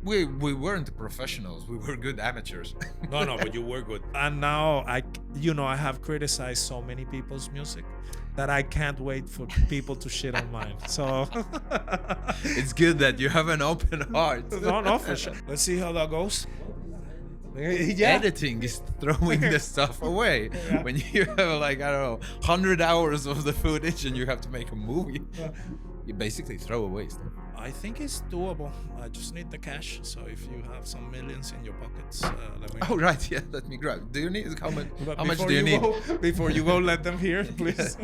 We weren't professionals. We were good amateurs. No, but you were good. And now I have criticized so many people's music that I can't wait for people to shit on mine. So It's good that you have an open heart. no, for sure. Let's see how that goes. Editing is throwing the stuff away. Yeah. When you have like, I don't know, 100 hours of the footage and you have to make a movie, you basically throw away stuff. I think it's doable. I just need the cash. So if you have some millions in your pockets, let me know. Oh, right. Yeah, let me grab. Do you need how much? But How much before do you need? Before you go, let them hear, please.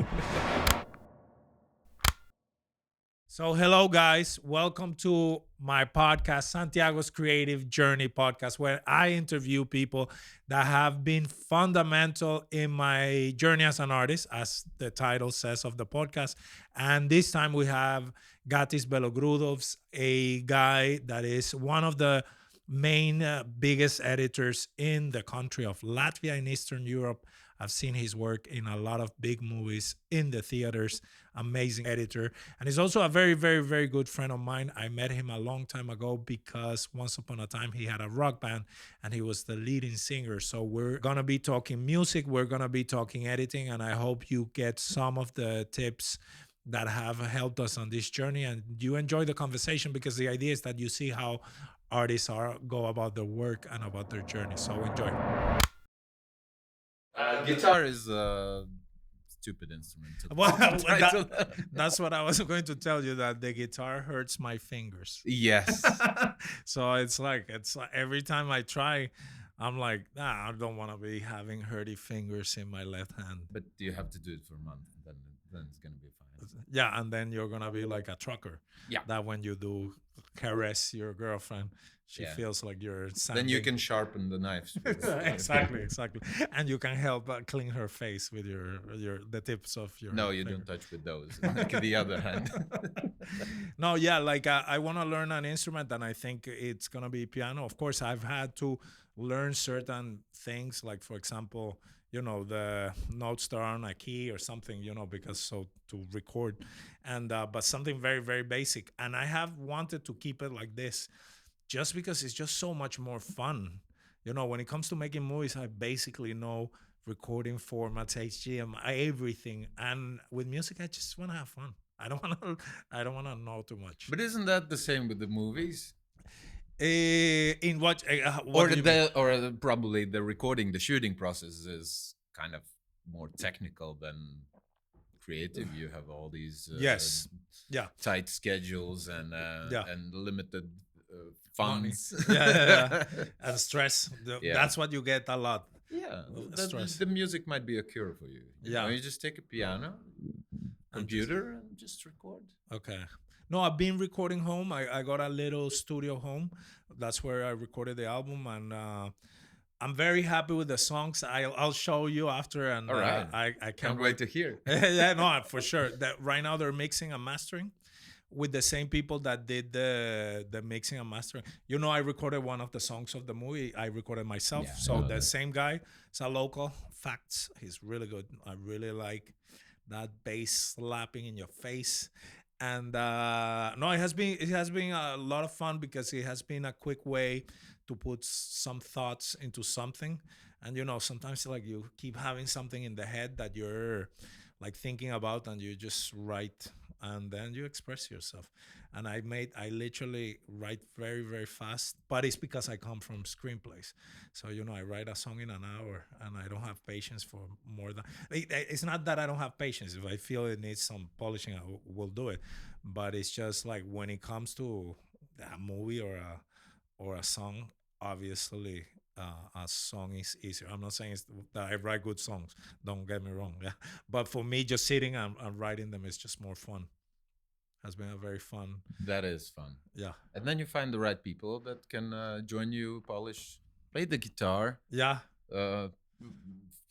So hello, guys. Welcome to my podcast, Santiago's Creative Journey podcast, where I interview people that have been fundamental in my journey as an artist, as the title says of the podcast. And this time we have Gatis Belogrudovs, a guy that is one of the main biggest editors in the country of Latvia in Eastern Europe. I've seen his work in a lot of big movies in the theaters. Amazing editor. And he's also a very, very, very good friend of mine. I met him a long time ago because once upon a time he had a rock band and he was the leading singer. So we're going to be talking music. We're going to be talking editing. And I hope you get some of the tips that have helped us on this journey and you enjoy the conversation, because the idea is that you see how artists go about their work and about their journey. So enjoy. Guitar is a stupid instrument. Well, that's what I was going to tell you, that the guitar hurts my fingers. Yes. So it's like every time I try, I'm like, I don't want to be having hurty fingers in my left hand. But you have to do it for a month, and then it's gonna be fine. Yeah, and then you're gonna be like a trucker. Yeah. That when you do caress your girlfriend, she feels like you're sanding. Then you can sharpen the knives. exactly. And you can help clean her face with the tips of your No, you finger. don't touch with those. Like the other hand. No, yeah, like I want to learn an instrument, and I think it's gonna be piano. Of course, I've had to learn certain things, like for example, the notes that are on a key or something, because to record, and but something very, very basic. And I have wanted to keep it like this, just because it's just so much more fun. When it comes to making movies, I basically know recording formats, HGM, everything. And with music, I just want to have fun. I don't want to know too much. But isn't that the same with the movies? In what do you mean? Probably the recording, the shooting process is kind of more technical than creative. You have all these Yes. Yeah. tight schedules and limited funds. Yeah. And stress. Yeah. That's what you get a lot. Yeah, Stress. the music might be a cure for you. Yeah. You just take a piano, computer, and just record. Okay. No, I've been recording home. I got a little studio home. That's where I recorded the album, and I'm very happy with the songs. I'll show you after, and All right. I Can't wait to hear. Yeah, no, for sure. That right now they're mixing and mastering with the same people that did the mixing and mastering. I recorded one of the songs of the movie. I recorded myself. Yeah, So the same guy, it's a local. Facts. He's really good. I really like that bass slapping in your face. And no, it has been a lot of fun, because it has been a quick way to put some thoughts into something. And sometimes like you keep having something in the head that you're like thinking about, and you just write, and then you express yourself. And I literally write very, very fast, but it's because I come from screenplays. So, I write a song in an hour, and I don't have patience for more than, it's not that I don't have patience. If I feel it needs some polishing, I will do it. But it's just like when it comes to a movie or a song, obviously, a song is easier. I'm not saying that I write good songs. Don't get me wrong. Yeah. But for me, just sitting and writing them is just more fun. Has been a very fun. That is fun. Yeah. And then you find the right people that can join you, play the guitar. Yeah.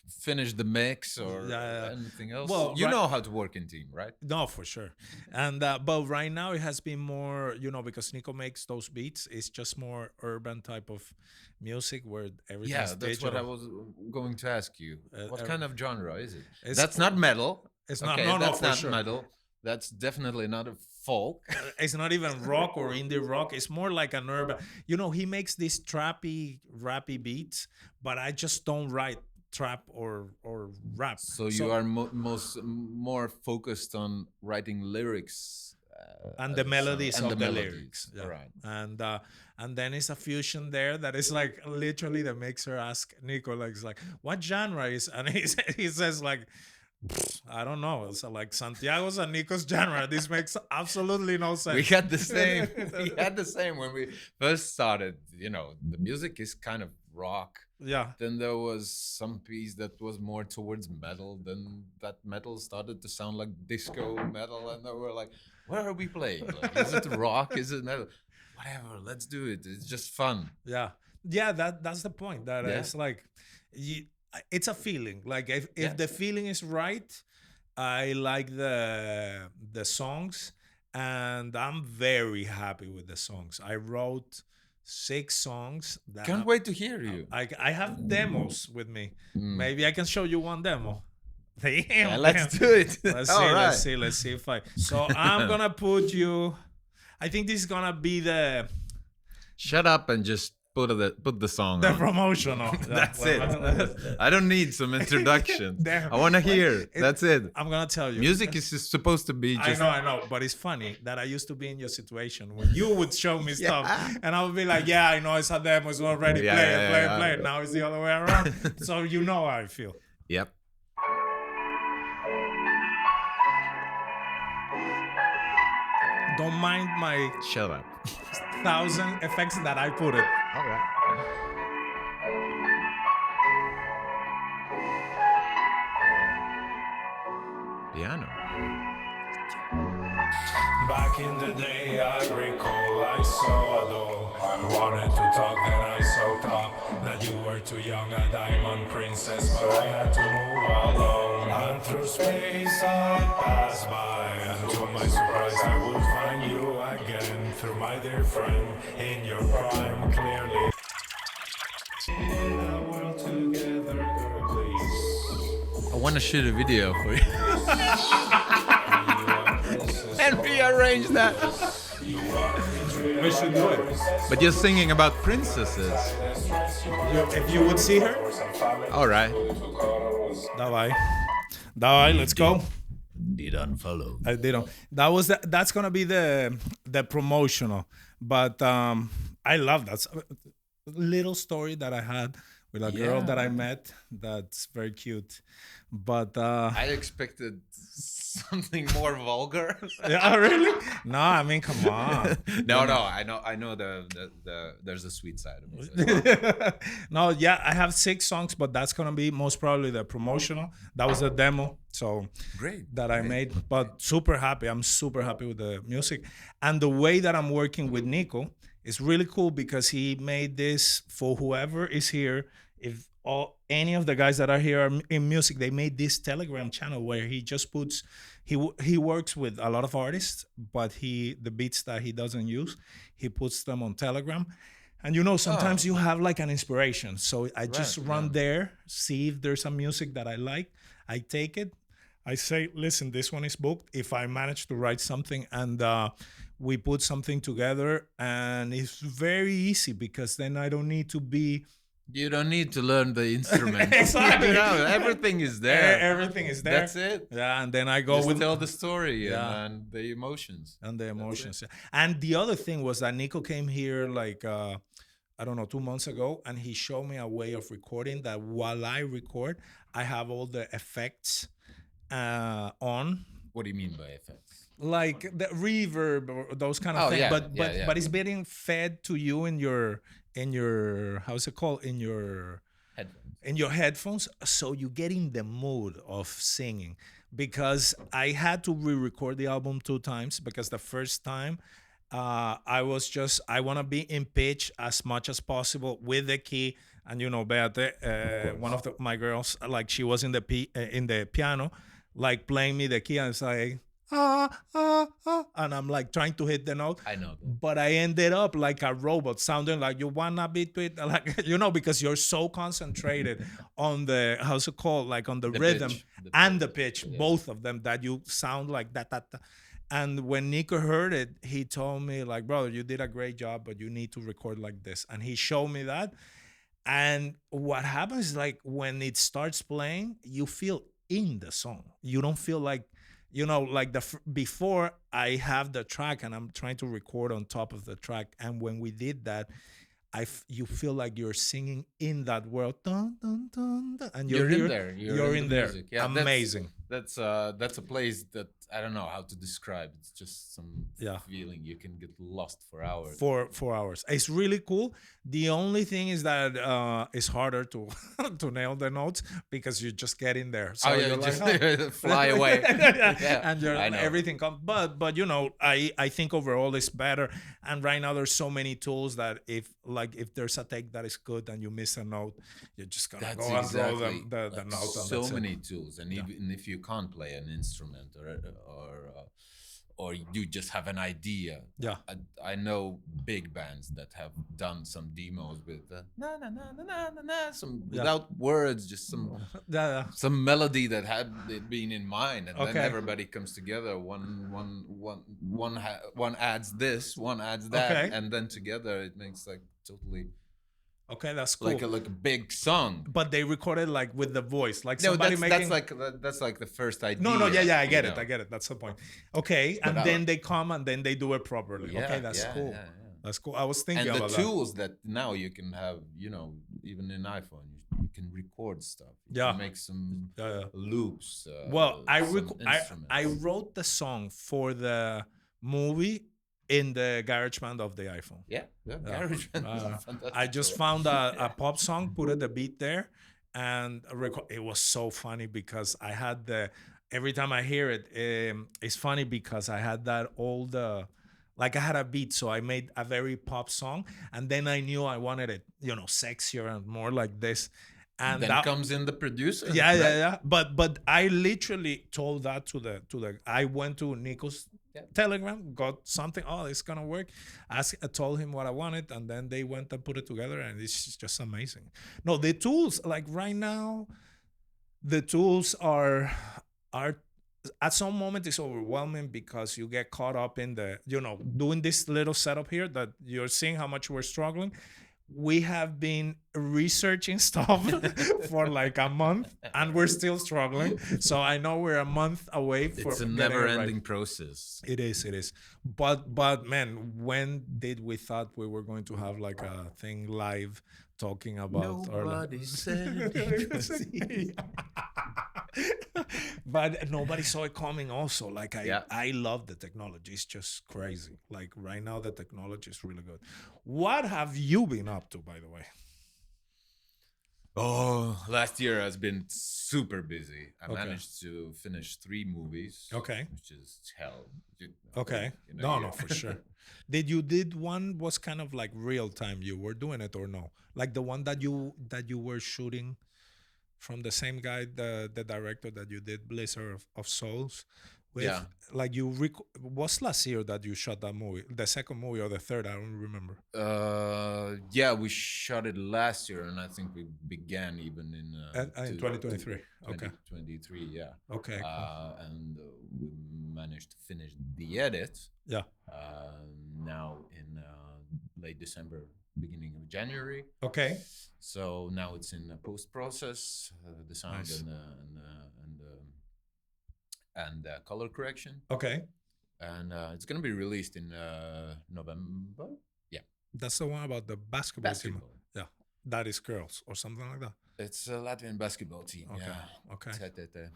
Finish the mix or anything else. Well, you know how to work in team, right? No, for sure. And but right now it has been more, because Nico makes those beats, it's just more urban type of music where everything's Yeah, that's digital. what I was going to ask you. What kind of genre is it? It's That's not metal. It's not. Okay, No, that's for not sure. metal. That's definitely not a folk. It's not even rock or indie rock. It's more like an urban. You know, he makes these trappy, rappy beats, but I just don't write trap or rap. So you are more focused on writing lyrics and the melodies and of the the melodies. lyrics. Yeah. Right. And then it's a fusion there that is like literally that makes her ask Nico, like, it's like, what genre is? And he says like, I don't know. It's like Santiago's and Nico's genre. This makes absolutely no sense. We had the same. We had the same when we first started. You know, the music is kind of rock. Yeah. Then there was some piece that was more towards metal. Then that metal started to sound like disco metal, and then we're like, "What are we playing? Like, is it rock? Is it metal? Whatever. Let's do it. It's just fun." Yeah. That's the point. That it's like, it's a feeling. Like if the feeling is right, I like the songs, and I'm very happy with the songs. I wrote 6 songs. Can't wait to hear you. I have demos with me. Maybe I can show you one demo. Damn, yeah, let's do it. Let's see. Let's see if I. So I'm gonna put you. I think this is gonna be the. Shut up and just put the song. The on. promotional. That's it. I don't need some introduction. I want to hear. That's it. I'm gonna tell you. Music is just supposed to be. Just... I know, but it's funny that I used to be in your situation when you would show me stuff, and I would be like, "Yeah, I know it's a demo. It's already play it. Now it's the other way around." So you know how I feel. Yep. Don't mind my shut up 1,000 effects that I put it. All right. Piano. Back in the day, I recall I saw a doll. Wanted to talk, then I saw top that you were too young, a diamond princess, but I had to move along. And through space I passed by, and to my surprise I would find you again. Through my dear friend, in your prime, clearly. In a world together, girl, please. I want to shoot a video for you. And rearrange that. We should do it. But you're singing about princesses. If you would see her. All right. Давай, let's go. Did unfollow. I didn't. That's gonna be the promotional. But I love that little story that I had with a girl that I met. That's very cute. But I expected something more vulgar. Yeah, really? No, I mean, come on. No, I know there's a sweet side of it. No, yeah, I have 6 songs, but that's gonna be most probably the promotional. That was a demo, so great that I made. But super happy. I'm super happy with the music and the way that I'm working with Nico is really cool because he made this for whoever is here. If any of the guys that are here are in music, they made this Telegram channel where he just puts, he works with a lot of artists, but the beats that he doesn't use, he puts them on Telegram. And you know, sometimes you have like an inspiration. So I just run there, see if there's some music that I like. I take it. I say, listen, this one is booked. If I manage to write something and we put something together, and it's very easy because then I don't need to be. You don't need to learn the instrument. Exactly. You know, everything is there. Everything is there. That's it. Yeah, and then I go Just tell the story and the emotions. And the emotions. And the other thing was that Nico came here like, I don't know, 2 months ago, and he showed me a way of recording that while I record, I have all the effects on. What do you mean by effects? Like the reverb or those kind of things. Yeah, but it's being fed to you in your how's it called, in your headphones, so you get in the mood of singing. Because I had to re-record the album 2 times because the first time I want to be in pitch as much as possible with the key. And you know, Beate, one of my girls, like she was in the piano, like playing me the key, and it's like, and I'm like trying to hit the note. I know that. But I ended up like a robot, sounding like you wanna beat it, like because you're so concentrated on the how's it called, like on the rhythm pitch, and the pitch, yeah. both of them, that you sound like that. And when Nico heard it, he told me like, brother, you did a great job, but you need to record like this. And he showed me that. And what happens is like when it starts playing, you feel in the song. You don't feel like, like before I have the track and I'm trying to record on top of the track. And when we did that, you feel like you're singing in that world, dun, dun, dun, dun, and You're in there. You're in in the there. music. Yeah, amazing. That's a place that I don't know how to describe. It's just some Yeah. feeling. You can get lost for hours. For 4 hours, it's really cool. The only thing is that it's harder to to nail the notes because you just get in there. So Oh yeah, you're just "Oh." fly away. Yeah. And I know. everything comes. But I think overall it's better. And right now there's so many tools that if there's a take that is good and you miss a note, you're just gonna That's go and throw exactly the note. And so that's it. many tools, and even if you can't play an instrument or you just have an idea. Yeah. I know big bands that have done some demos with na na na na na na na, some without words, just Yeah. some melody that had it been in mind, and Okay. then everybody comes together. One adds this, one adds that, Okay. and then together it makes like totally Okay, that's cool. like a big song. But they recorded like with the voice, like No, somebody making. that's like the first idea. No, yeah, I get you it. know? I get it. That's the point. Okay, But and then they come and then they do it properly. Yeah, Okay, that's yeah, cool. yeah, yeah. That's cool. I was thinking And the about tools that now you can have, even in iPhone, you can record stuff. You Yeah. can make some Yeah. loops. Well, I some I instruments. wrote the song for the movie in the GarageBand of the iPhone. Yeah, GarageBand is a fantastic I just tool. found a pop song, put the beat there, and it was so funny because I had every time I hear it, it's funny because I had that old, like I had a beat, so I made a very pop song, and then I knew I wanted it, sexier and more like this. And then that comes in the producer. yeah, right? yeah. But I literally told that to the. I went to Nico's Telegram, got something. Oh, it's gonna work. I told him what I wanted, and then they went and put it together, and it's just amazing. No, the tools like right now, the tools are at some moment it's overwhelming because you get caught up in the doing this little setup here that you're seeing how much we're struggling. We have been researching stuff for like a month and we're still struggling. So I know we're a month away from It's a getting it right. never-ending process. It is. But man, when did we thought we were going to have like a thing live talking about Nobody said it was easy. But nobody saw it coming also. Like Yeah. I love the technology. It's just crazy. Like right now the technology is really good. What have you been up to, by the way? Oh, last year has been super busy. I Okay. managed to finish 3 movies. Okay. Which is hell. Okay. No, for sure. Did one was kind of like real time you were doing it or no? Like the one that you were shooting from the same guy, the director that you did Blizzard of Souls with. Yeah. Like was last year that you shot that movie? The second movie or the third? I don't remember. Yeah, we shot it last year, and I think we began even in In 2023. Okay. 2023, yeah. Okay. And we managed to finish the edit. Yeah. Now in late December, beginning of January. Okay. So now it's in post process, the sound Nice. and color correction, Okay. and it's gonna be released in November. Yeah, That's the one about the basketball team. basketball. Yeah. That is girls or something like that. It's a Latvian basketball team. Okay. Yeah. Okay. Te.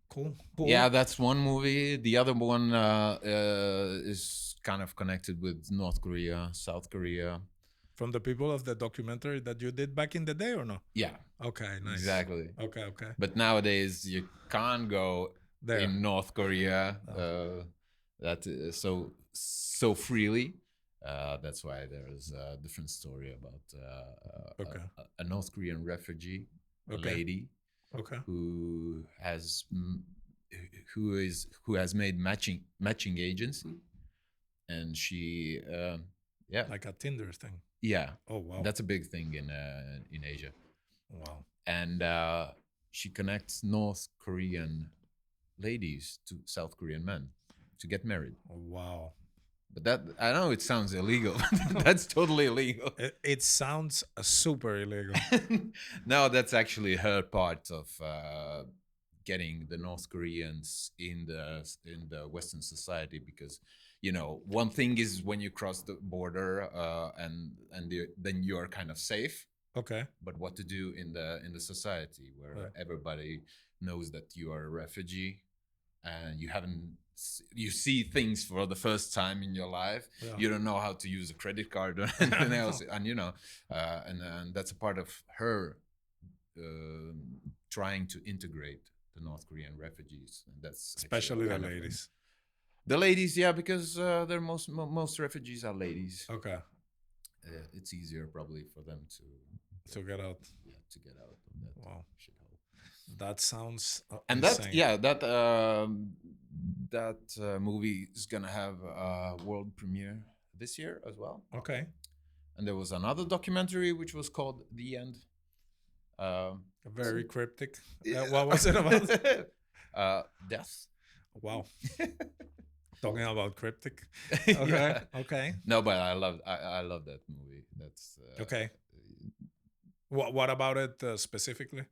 Cool. Yeah, that's one movie. The other one is kind of connected with North Korea, South Korea. From the people of the documentary that you did back in the day or no? Yeah, Okay. Nice. exactly. Okay. But nowadays you can't go There. in North Korea so freely. That's why there's a different story about a North Korean refugee, a Okay. lady Okay. who has who has made matching agency, and she yeah, Like a Tinder thing. yeah, Oh wow. that's a big thing in Asia. Wow. And she connects North Korean ladies to South Korean men to get married. Wow. But that, I know it sounds illegal. That's totally illegal. It sounds super illegal. No, that's actually her part of getting the North Koreans in the Western society, because one thing is when you cross the border and then you are kind of safe. Okay. But what to do in the society where Right. everybody knows that you are a refugee and you see things for the first time in your life. Yeah. You don't know how to use a credit card or anything else, and and that's a part of her trying to integrate the North Korean refugees, and that's Especially the kind of ladies. the ladies, yeah, because they're most refugees are ladies. Okay. It's easier probably for them To get out. to get out of that Wow. shithole. That sounds And insane. that movie is gonna have a world premiere this year as well. Okay. And there was another documentary which was called The End. Very cryptic. What was it about? Death. Wow. Talking about cryptic. Okay. Yeah. Okay. No, but I love that movie. That's Okay. What about it specifically?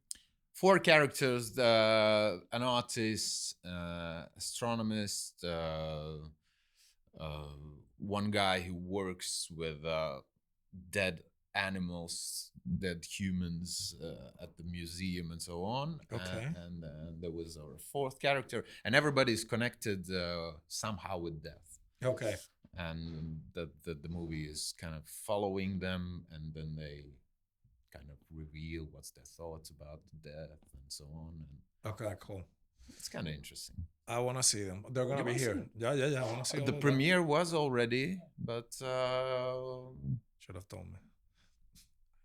4 characters: an artist, astronomist, one guy who works with dead animals, dead humans at the museum, and so on. Okay. And there was our 4th character, and everybody's connected somehow with death. Okay. And the movie is kind of following them, and then they kind of reveal what's their thoughts about death and so on. And Okay. Cool. it's kind of interesting. I want to see them. They're gonna You be wanna see here. them? Yeah. I want to see The all of them. premiere was already, but Should have told me.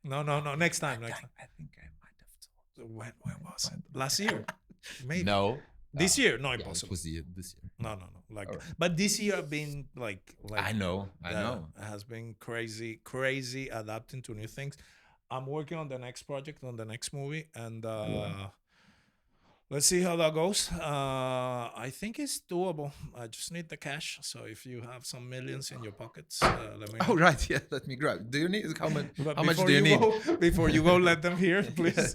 No. Next time. I think I might have told. When was it? Last year? Maybe. No, This year? No, yeah, it impossible. was this year. No. Like, Alright. but this year have been like I know. It has been crazy adapting to new things. I'm working on the next project, on the next movie, and let's see how that goes. I think it's doable. I just need the cash. So if you have some millions in your pockets, let me know. Oh right, yeah. Let me grab. Do you need how much? But How much before do you need? Before you go, let them hear, please.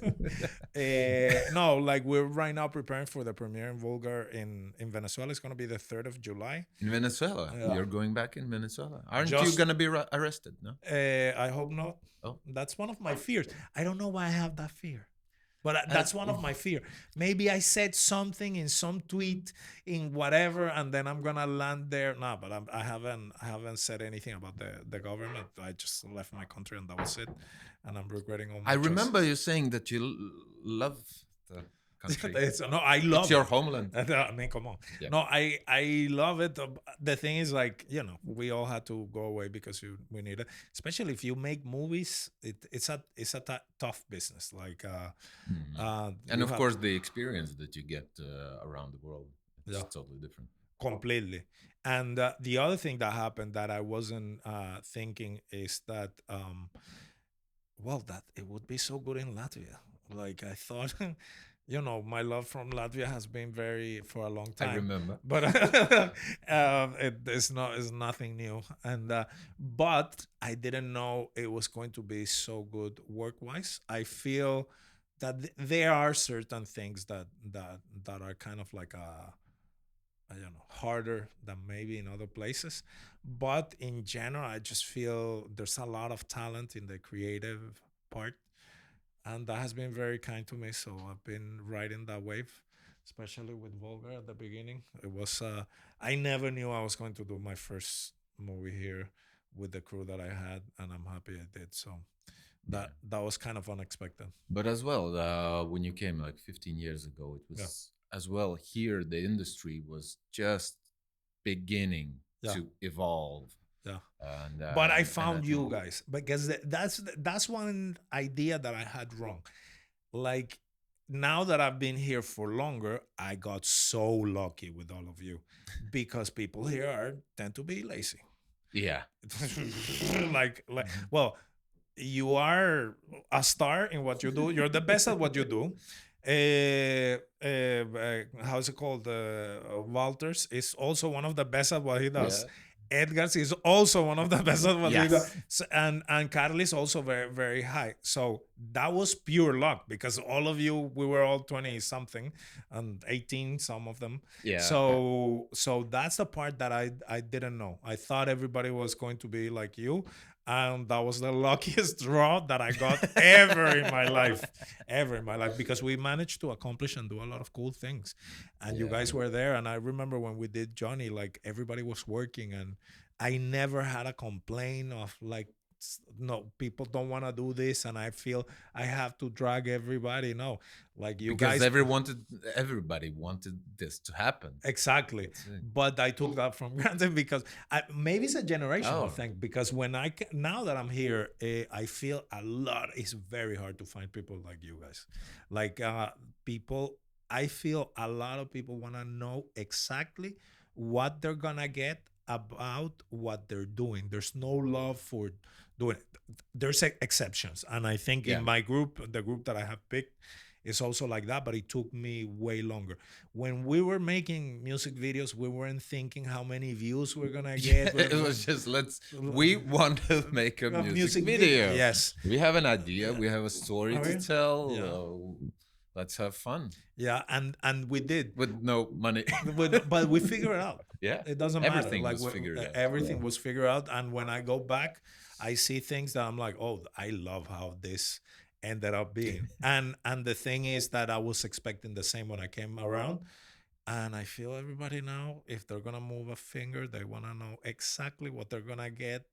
No, like we're right now preparing for the premiere in Vulgar in Venezuela. It's going to be the 3rd of July. In Venezuela, Yeah. you're going back in Venezuela. Aren't you Just- gonna be arrested? No. I hope not. Oh. That's one of my fears. I don't know why I have that fear. But that's one of my fear. Maybe I said something in some tweet in whatever, and then I'm gonna land there. No, but I haven't said anything about the government. I just left my country and that was it. And I'm regretting all my I choices. remember you saying that you love the country. No, I love It's your it. homeland. I mean, come on. Yeah. No, I love it. The thing is, like, we all had to go away because we need it. Especially if you make movies, it's a tough business. Like, And you of have- course, the experience that you get around the world is Yeah. totally different. completely. And the other thing that happened that I wasn't thinking is that, that it would be so good in Latvia. Like I thought, my love from Latvia has been for a long time. I remember. But it's nothing new. And but I didn't know it was going to be so good work-wise. I feel that there are certain things that are kind of like I don't know, harder than maybe in other places. But in general, I just feel there's a lot of talent in the creative part. And that has been very kind to me. So I've been riding that wave, especially with Vulgar at the beginning. It was, I never knew I was going to do my first movie here with the crew that I had. And I'm happy I did. So that was kind of unexpected. But as well, when you came like 15 years ago, it was as well here, the industry was just beginning to evolve. Yeah. And, But I and found that you movie- guys because that's one idea that I had wrong. Like now that I've been here for longer, I got so lucky with all of you because people here tend to be lazy. Yeah. Like, well, you are a star in what you do. You're the best at what you do. How's it called? Walters is also one of the best at what he does. Yeah. Edgar's is also one of the best at what he does. Yes. So, and Carly is also very, very high. So that was pure luck because all of you, we were all 20 something and 18, some of them. Yeah. So that's the part that I didn't know. I thought everybody was going to be like you. And that was the luckiest draw that I got ever in my life, because we managed to accomplish and do a lot of cool things. And you guys were there. And I remember when we did Johnny, like everybody was working and I never had a complaint of like, no, people don't want to do this and I feel I have to drag everybody. No, like you Because guys. everybody wanted this to happen. Exactly. But I took that from granted because maybe it's a generational thing. Because now that I'm here, I feel it's very hard to find people like you guys. Like I feel a lot of people want to know exactly what they're going to get about what they're doing. There's no love for doing it. There's exceptions. And I think in my group, the group that I have picked, it's also like that, but it took me way longer. When we were making music videos, we weren't thinking how many views we're gonna get. It was just we want to make a music video. Yes. We have an idea. We have a story to tell. Let's have fun. Yeah, and we did. With no money. But we figured it out. Yeah. It doesn't matter. Everything was figured out. Everything was figured out. And when I go back, I see things that I'm like, oh, I love how this ended up being. And the thing is that I was expecting the same when I came around. And I feel everybody now, if they're gonna move a finger, they wanna know exactly what they're gonna get.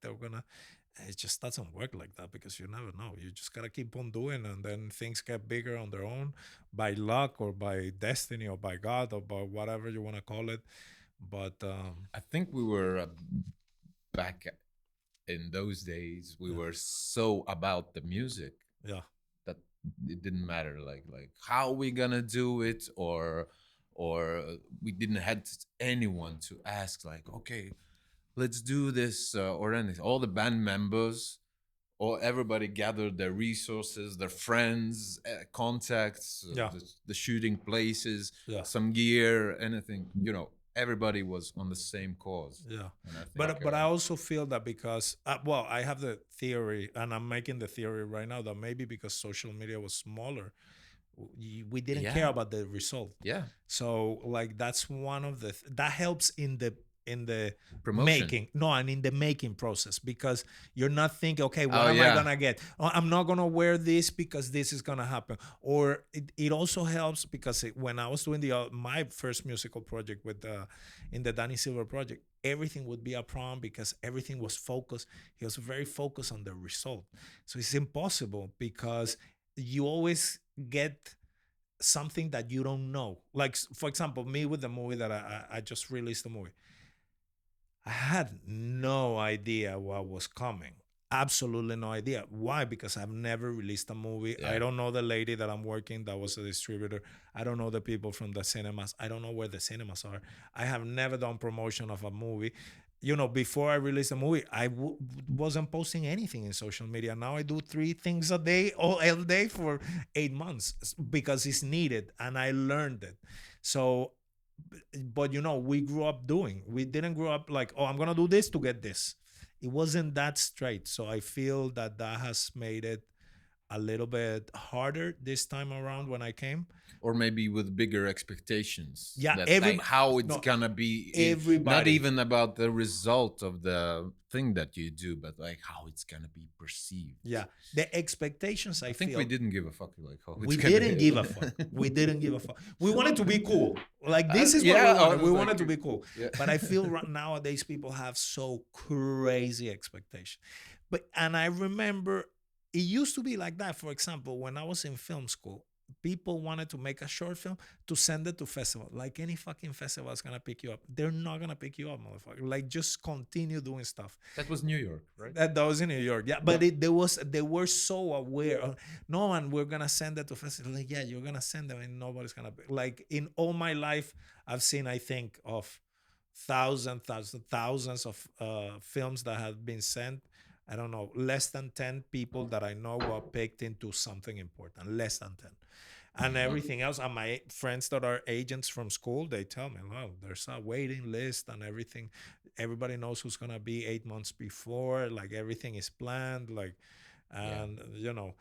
It just doesn't work like that because you never know. You just gotta keep on doing, and then things get bigger on their own by luck or by destiny or by God or by whatever you wanna call it. But I think we were back in those days. We were so about the music. Yeah. That it didn't matter like how we gonna do it or we didn't had anyone to ask like, okay, let's do this or anything. All the band members or everybody gathered their resources, their friends, contacts, the shooting places, some gear, anything, everybody was on the same cause. Yeah. But I also feel that because, I have the theory, and I'm making the theory right now, that maybe because social media was smaller, we didn't care about the result. Yeah. So like that's one of that helps in the promotion. Making and in the making process, because you're not thinking, okay, what am I gonna get? Oh, I'm not gonna wear this because this is gonna happen. Or it also helps because when I was doing my first musical project with in the Danny Silver project, everything would be a problem because everything was focused. He was very focused on the result. So it's impossible because you always get something that you don't know. Like, for example, me with the movie that I just released the movie. I had no idea what was coming. Absolutely no idea. Why? Because I've never released a movie. I don't know the lady that I'm working that was a distributor. I don't know the people from the cinemas. I don't know where the cinemas are. I have never done promotion of a movie. Before I released a movie, I wasn't posting anything in social media. Now I do 3 things a day, all day for 8 months because it's needed, and I learned it. So, but we grew up doing. We didn't grow up like, oh, I'm gonna do this to get this. It wasn't that straight. So I feel that has made it a little bit harder this time around when I came. Or maybe with bigger expectations. Yeah, how it's gonna be. Everybody. Not even about the result of the thing that you do, but like how it's gonna be perceived. Yeah, the expectations. I think feel we didn't give a fuck. Like how we didn't give a fuck. We didn't give a fuck. We wanted to be cool. Like this is what we wanted. We wanted to be cool. Yeah. But I feel nowadays people have so crazy expectations. And I remember it used to be like that. For example, when I was in film school, people wanted to make a short film to send it to festival. Like any fucking festival is gonna pick you up. They're not gonna pick you up, motherfucker. Like just continue doing stuff. That was New York, right? That was in New York, yeah. But they were so aware. Of, no, and we're gonna send it to festival. Like, yeah, you're gonna send them, and nobody's gonna like. In all my life, I've seen, I think, of thousands of films that have been sent. I don't know, less than 10 people that I know were picked into something important. Less than 10. And everything else, and my friends that are agents from school, they tell me, well, there's a waiting list and everything. Everybody knows who's gonna be 8 months before. Like everything is planned. Like, and you know,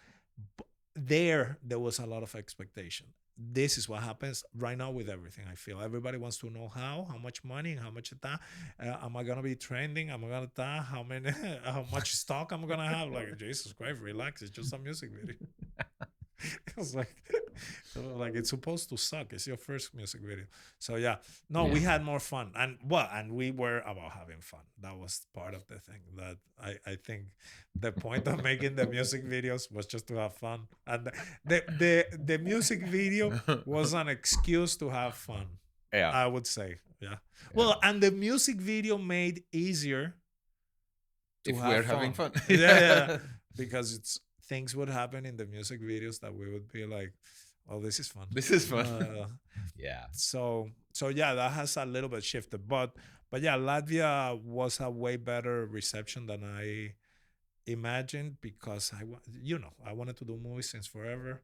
there was a lot of expectation. This is what happens right now with everything. I feel everybody wants to know how much money, and how much am I gonna be trending? Am I gonna how many, how much stock I'm gonna have? Like, Jesus Christ, relax. It's just a music video. It's like it's supposed to suck. It's your first music video. So yeah, no, we had more fun, and we were about having fun. That was part of the thing. That I think the point of making the music videos was just to have fun, and the music video was an excuse to have fun. Yeah, I would say. Yeah. Well, and the music video made easier if we're having fun. Yeah, because things would happen in the music videos that we would be like, oh, this is fun. This is fun. Yeah. So yeah, that has a little bit shifted. But yeah, Latvia was a way better reception than I imagined, because I wanted to do movies since forever,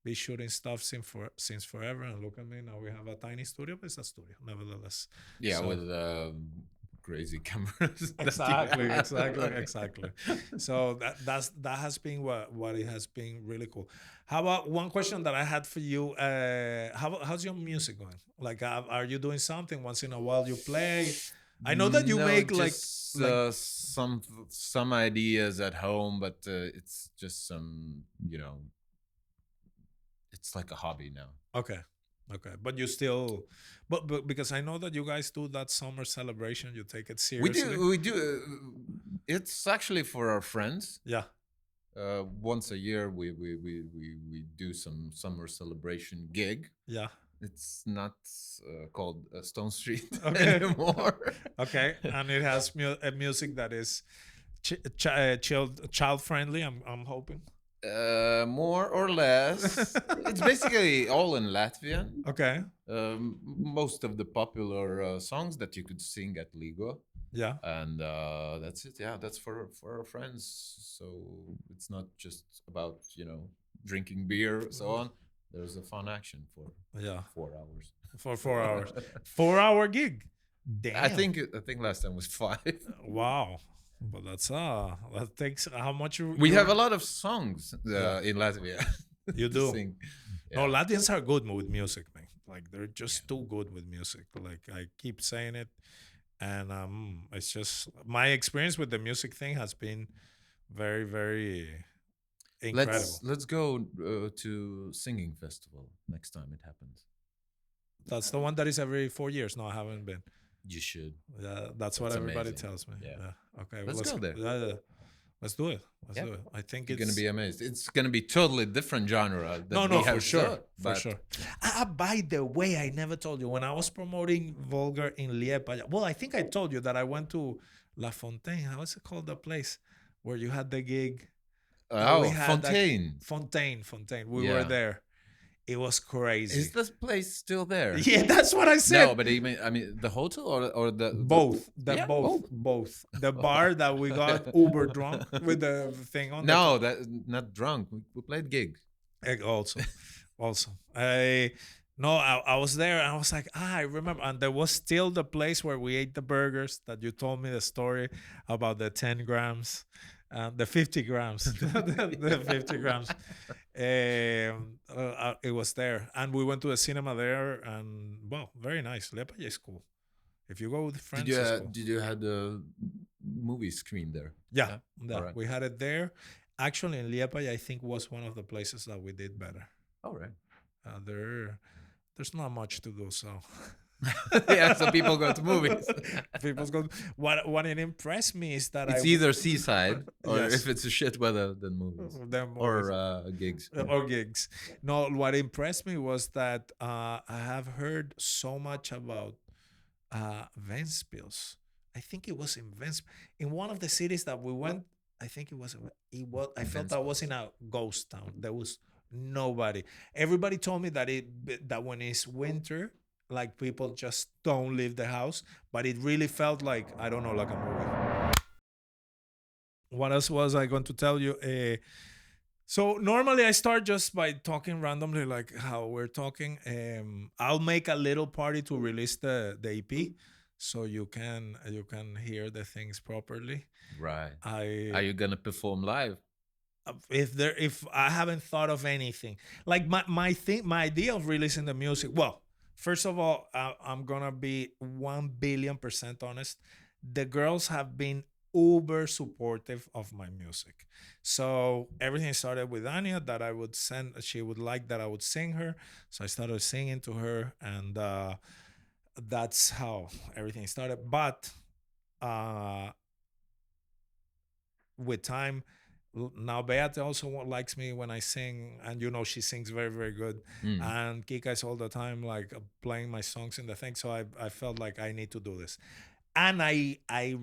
be shooting stuff since forever. And look at me, now we have a tiny studio, but it's a studio nevertheless. Yeah, so, with crazy cameras. Exactly. So that has been what it has been really cool. How about one question that I had for you? How's your music going? Like, are you doing something once in a while? You play? I know that you make some ideas at home, but it's just some, it's like a hobby now. Okay, but you still, but because I know that you guys do that summer celebration, you take it seriously. We do. It's actually for our friends. Yeah. Once a year, we do some summer celebration gig. Yeah. It's not called STONESTREET anymore. Okay, and it has music that is child friendly. I'm hoping. More or less. It's basically all in Latvian. Okay. Most of the popular songs that you could sing at Ligo. Yeah. And that's it. Yeah, that's for our friends. So it's not just about, drinking beer, so on. There's a fun action for 4 hours. For 4 hours. 4-hour gig. Damn. I think last time was 5. Wow. But that takes how much we have a lot of songs in Latvia. You do. Sing. Yeah. No, Latvians are good with music, man. Like, they're just too good with music. Like, I keep saying it, and it's just my experience with the music thing has been very, very incredible. Let's go to singing festival next time it happens. That's the one that is every 4 years. No, I haven't been. You should. Yeah, that's what everybody tells me. Yeah. Okay. Let's go there. Let's do it. Let's do it. I think you're gonna be amazed. It's gonna be totally different genre. For sure. By the way, I never told you, when I was promoting Vulgar in Liepaja. Well, I think I told you that I went to La Fontaine. How is it called, the place where you had the gig? Fontaine. Fontaine. We were there. It was crazy. Is this place still there? Yeah, that's what I said. No, but I mean the hotel or the both. Both. The bar that we got uber drunk with the thing on. No, that not drunk. We played gigs. Also. I was there and I was like, I remember. And there was still the place where we ate the burgers that you told me the story about the 10 grams. The 50 grams, the 50 grams. It was there, and we went to the cinema there, and very nice. Liepaja is cool. If you go with friends, did you have the movie screen there? Yeah. Right. We had it there. Actually, in Liepaja, I think was one of the places that we did better. All right. There's not much to do, so Yeah, so people go to movies. People go. What it impressed me is that It's either seaside or Yes. if it's a shit weather, then movies Them or movies. gigs. Or gigs. No, what impressed me was that I have heard so much about Ventspils. I think it was in Ventspils. In one of the cities that we went, I think it was. I felt I was in a ghost town. There was nobody. Everybody told me that when it's winter, like people just don't leave the house. But it really felt like, I don't know, like a movie. What else was I going to tell you? So normally I start just by talking randomly, like how we're talking. I'll make a little party to release the EP, so you can hear the things properly. Right. I Are you gonna perform live? if I haven't thought of anything, like my idea of releasing the music. Well, first of all, I'm gonna be 1,000,000,000% honest. The girls have been uber supportive of my music. So everything started with Anya, that I would send. She would like that I would sing her, so I started singing to her, and that's how everything started. But uh, with time, now Beate also likes me when I sing, and she sings very, very good. Mm. And Kika is all the time like playing my songs in the thing. So I felt like I need to do this. And I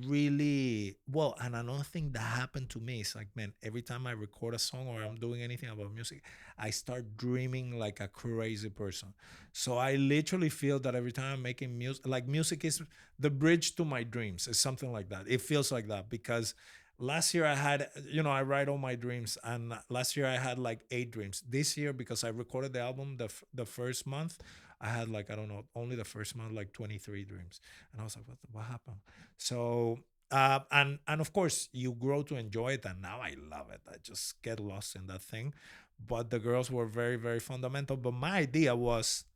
really, well, and another thing that happened to me is like, man, every time I record a song or I'm doing anything about music, I start dreaming like a crazy person. So I literally feel that every time I'm making music, like music is the bridge to my dreams. It's something like that. It feels like that because last year I had, I write all my dreams, and last year I had like 8 dreams. This year, because I recorded the album the first month, I had like, I don't know, only the first month, like 23 dreams. And I was like, what happened? So, and of course, you grow to enjoy it. And now I love it. I just get lost in that thing. But the girls were very, very fundamental. But my idea was,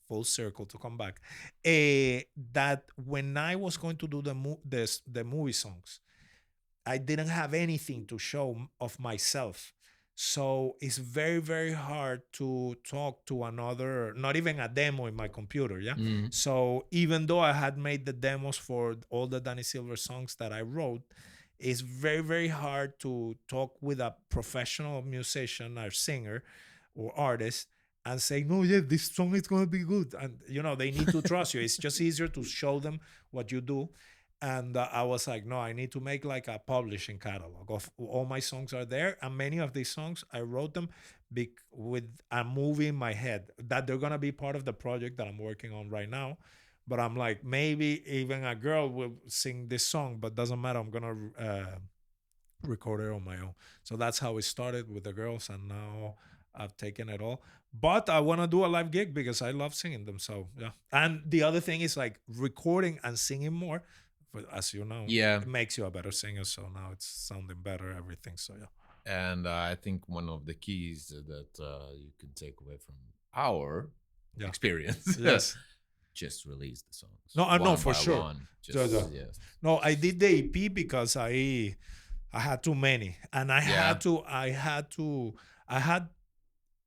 full circle to come back, that when I was going to do the movie songs, I didn't have anything to show of myself. So it's very, very hard to talk to another, not even a demo in my computer. Yeah. Mm. So even though I had made the demos for all the Danny Silver songs that I wrote, it's very, very hard to talk with a professional musician or singer or artist and say, no, yeah, this song is going to be good. And, they need to trust you. It's just easier to show them what you do. And I was like, no, I need to make like a publishing catalog of all my songs are there. And many of these songs, I wrote them with a movie in my head that they're going to be part of the project that I'm working on right now. But I'm like, maybe even a girl will sing this song, but doesn't matter. I'm going to record it on my own. So that's how it started with the girls. And now I've taken it all. But I want to do a live gig because I love singing them. So, yeah. And the other thing is like recording and singing more. But as you know, Yeah. it makes you a better singer. So now it's sounding better, everything. So, yeah. And I think one of the keys that you can take away from our experience, Yes, just release the songs. No, for sure. One. Yes. No, I did the EP because I had too many, and I had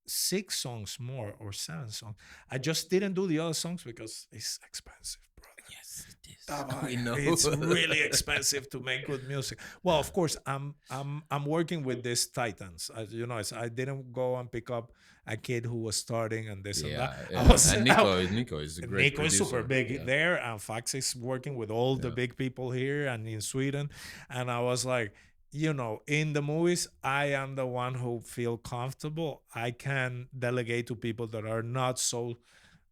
6 songs more or 7 songs. I just didn't do the other songs because it's expensive. Yes, it is. We know. It's really expensive to make good music. Well, of course, I'm working with these titans. I didn't go and pick up a kid who was starting and this and that. And Nico is a great Nico producer. is super big there, and Fax is working with all the big people here and in Sweden. And I was like, in the movies, I am the one who feel comfortable. I can delegate to people that are not so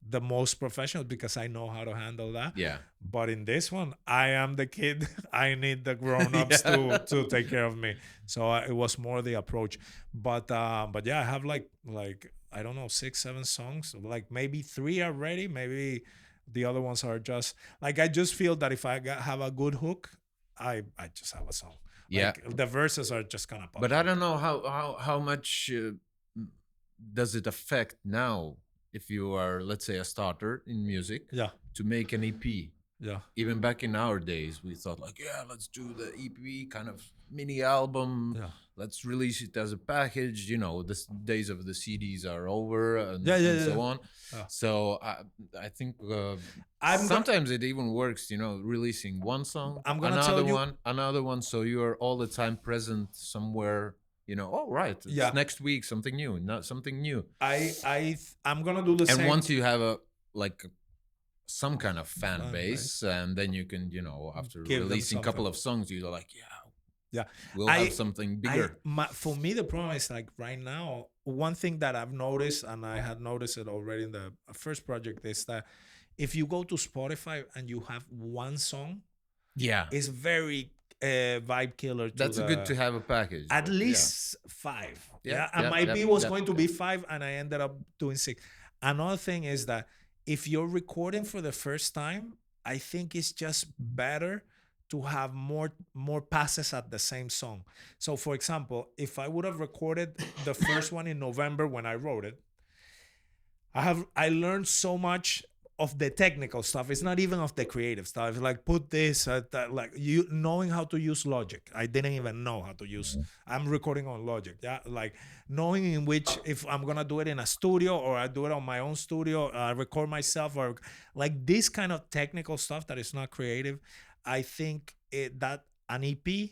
the most professional because I know how to handle that. Yeah. But in this one, I am the kid. I need the grown-ups to take care of me. So it was more the approach. But yeah, I have like I don't know, 6, 7 songs. Like maybe 3 are ready. Maybe the other ones are just like, I just feel that if I have a good hook, I just have a song. Yeah. Like, the verses are just gonna pop. But I don't know how much does it affect now if you are, let's say, a starter in music, to make an EP. Yeah. Even back in our days, we thought like, yeah, let's do the EP kind of mini album. Yeah. Let's release it as a package. You know, the days of the CDs are over, and, Yeah, and so on. Yeah. So I think I'm sometimes it even works. You know, releasing one song, I'm gonna tell you- another one. So you're all the time present somewhere. You know, oh right, it's Yeah. next week something new, not something new. I'm gonna do the And same. once you have some kind of fan Fan base, and then you can, you know, after Give them releasing a couple something. of songs, you're like, Yeah. we'll have something bigger. For me, the problem is like right now, one thing that I've noticed, and I had noticed it already in the first project, is that if you go to Spotify and you have one song, Yeah, it's very vibe killer. that's good to have a package. At but least 5. Yeah, And yeah, my yeah, beat was yeah, going to yeah. be 5, and I ended up doing 6. Another thing is that if you're recording for the first time, I think it's just better to have more passes at the same song. So for example, if I would have recorded the first one in November when I wrote it, I learned so much of the technical stuff. It's not even of the creative stuff. Like put this, like you knowing how to use Logic. I didn't even know how to use. I'm recording on Logic. Yeah, like knowing in which if I'm gonna do it in a studio or I do it on my own studio, I record myself, or like this kind of technical stuff that is not creative. I think that an EP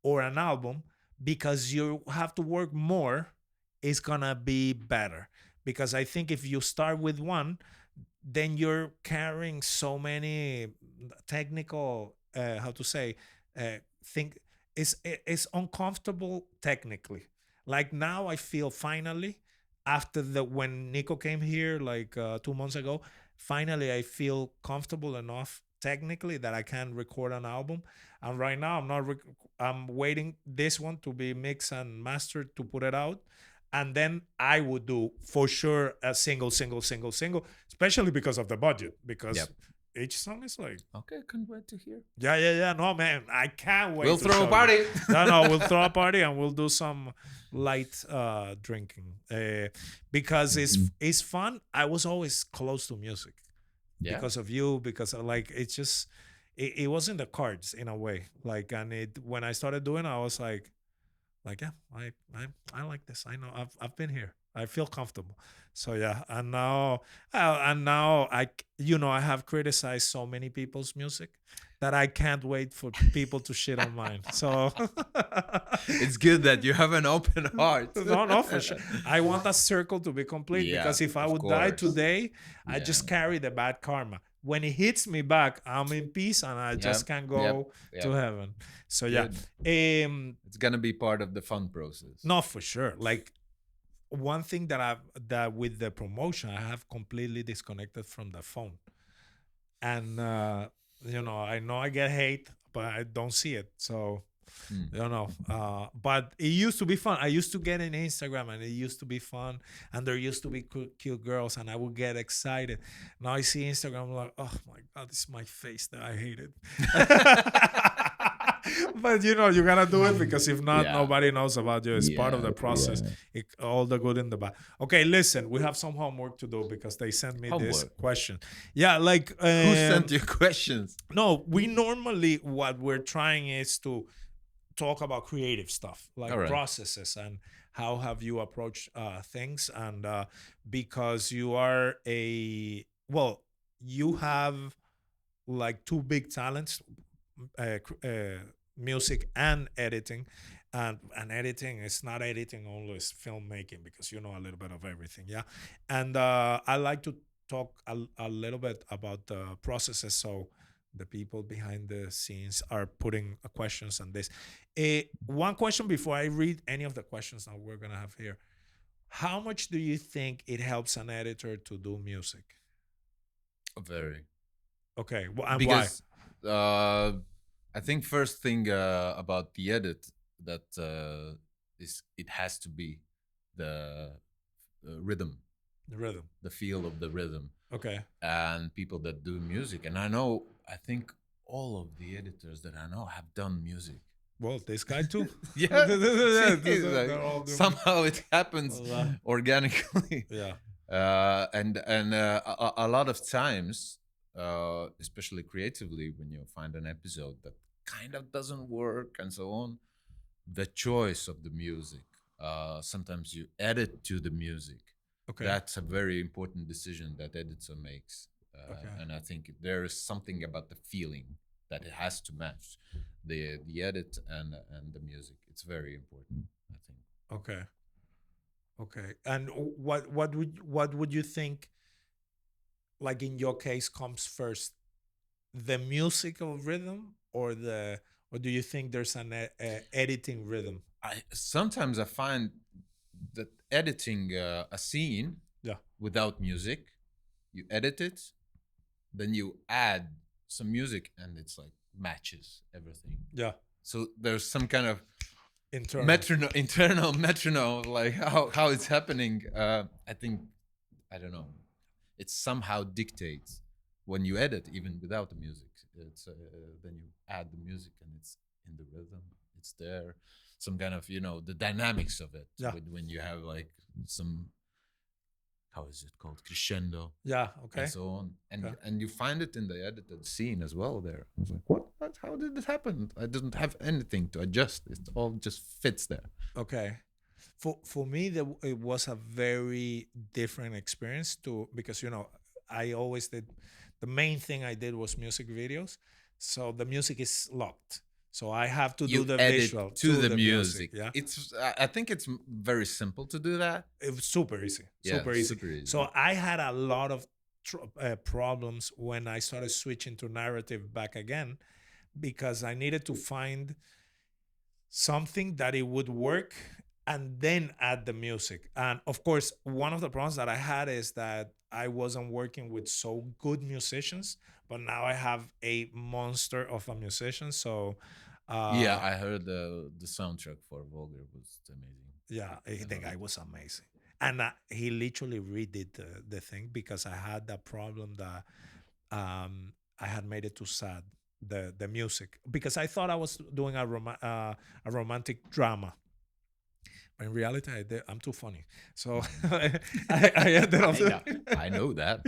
or an album, because you have to work more, is gonna be better. Because I think if you start with one, then you're carrying so many technical how to say think it's uncomfortable technically. Like now I feel finally after when Nico came here like 2 months ago, finally I feel comfortable enough technically that I can record an album. And right now I'm not I'm waiting this one to be mixed and mastered to put it out. And then I would do for sure a single, especially because of the budget. Because Yep. each song is like, Okay, can't wait to hear. yeah. No, man, I can't wait. We'll to throw show a you. party. No, we'll throw a party and we'll do some light drinking because it's fun. I was always close to music Yeah. because of you, because of, like it's just it was in the cards in a way. Like, and when I started doing it, I was like yeah, I like this. I know I've been here. I feel comfortable. So yeah, and now I I have criticized so many people's music that I can't wait for people to shit on mine. So It's good that you have an open heart. no, for sure. I want that circle to be complete Yeah, because if I of would die course. today, I Yeah. just carry the bad karma. When it hits me back, I'm in peace and I just can go yep. to heaven. So yeah, It's gonna be part of the fun process. no, for sure. Like one thing that with the promotion, I have completely disconnected from the phone, and I know I get hate, but I don't see it. So but it used to be fun. I used to get in Instagram and it used to be fun, and there used to be cute girls, and I would get excited. Now I see Instagram, I'm like, oh my god, this is my face that I hated. But you gotta do it because if not, nobody knows about you. It's part of the process. All the good and the bad. Okay, listen, we have some homework to do because they sent me this question. Yeah, like Who sent you questions? no, we normally what we're trying is to talk about creative stuff like processes and how have you approached things, and because you are you have like two big talents, music and editing, and editing is not editing only, it's filmmaking, because you know a little bit of everything. And I like to talk a little bit about the processes, so the people behind the scenes are putting questions on this. One question before I read any of the questions that we're gonna have here: how much do you think it helps an editor to do music? Very. Okay, and because I think first thing about the edit that is it has to be the rhythm, the feel of the rhythm. Okay. And people that do music, and I think all of the editors that I know have done music. Well, this guy too. Somehow it happens organically. Yeah. And a lot of times, especially creatively, when you find an episode that kind of doesn't work and so on, the choice of the music. Sometimes you edit to the music. Okay. That's a very important decision that editor makes. Okay. And I think there is something about the feeling that it has to match the edit and the music. It's very important, I think. Okay. Okay. And what would you think, like in your case, comes first, the musical rhythm or do you think there's an editing rhythm? Sometimes I find that editing a scene Yeah. without music, you edit it, then you add some music, and it's like matches everything. Yeah. So there's some kind of Internal. internal metronome, like how it's happening. I think, I don't know. It somehow dictates when you edit, even without the music. It's then you add the music, and it's in the rhythm. It's there. Some kind of, the dynamics of it. Yeah. When you have like some, how is it called, crescendo, Yeah. Okay. and so on, and Okay. and you find it in the edited scene as well. There, I was like, what? How did this happen? I didn't have anything to adjust. It all just fits there. Okay. For me, it was a very different experience because I always did, the main thing I did was music videos, so the music is locked. So I have to do the edit visual to the music. Yeah, It's. I think it's very simple to do that. it was super easy, Yeah, super easy. super easy. So I had a lot of problems when I started switching to narrative back again, because I needed to find something that it would work and then add the music. And of course, one of the problems that I had is that I wasn't working with so good musicians, but now I have a monster of a musician. So Yeah, I heard the soundtrack for Vulgar was amazing. yeah, the love guy it. was amazing. And he literally redid the thing because I had that problem that I had made it too sad, the music, because I thought I was doing a romantic drama. But in reality, I'm too funny. So I ended up I know that.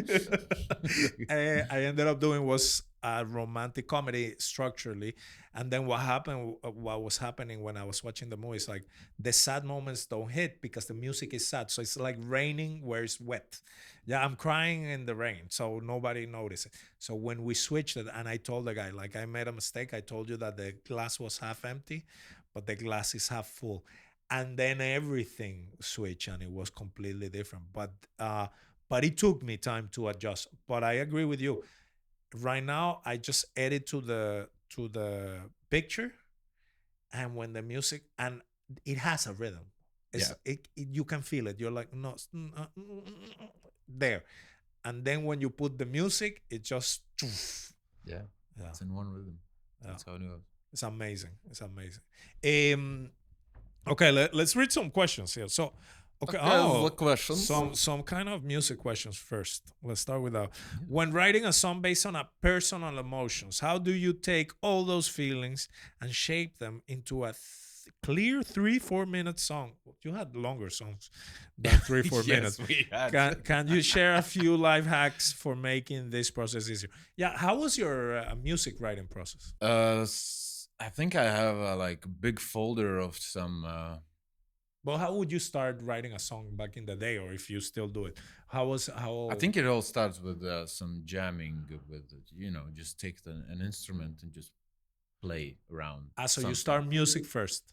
I ended up doing was a romantic comedy structurally. And then what was happening when I was watching the movie is like the sad moments don't hit because the music is sad. So it's like raining where it's wet. Yeah, I'm crying in the rain, so nobody noticed it. So when we switched it, and I told the guy, like, I made a mistake. I told you that the glass was half empty, but the glass is half full. And then everything switched, and it was completely different. But it took me time to adjust. But I agree with you. Right now, I just edit to the picture, and when the music, and it has a rhythm. You can feel it. You're like, no, there. And then when you put the music, it just Yeah, yeah. it's in one rhythm. Yeah. That's how it goes. It's amazing. It's amazing. Okay, let's read some questions here. So, okay, what questions? some kind of music questions first. Let's start with that. When writing a song based on a personal emotions, how do you take all those feelings and shape them into a clear 3-4 minute song? You had longer songs than 3-4 minutes. We had. Can you share a few life hacks for making this process easier? Yeah, how was your music writing process? I think I have a big folder of some. Well, how would you start writing a song back in the day, or if you still do it? How? I think it all starts with some jamming with, just take an instrument and just play around. So you something. start music first,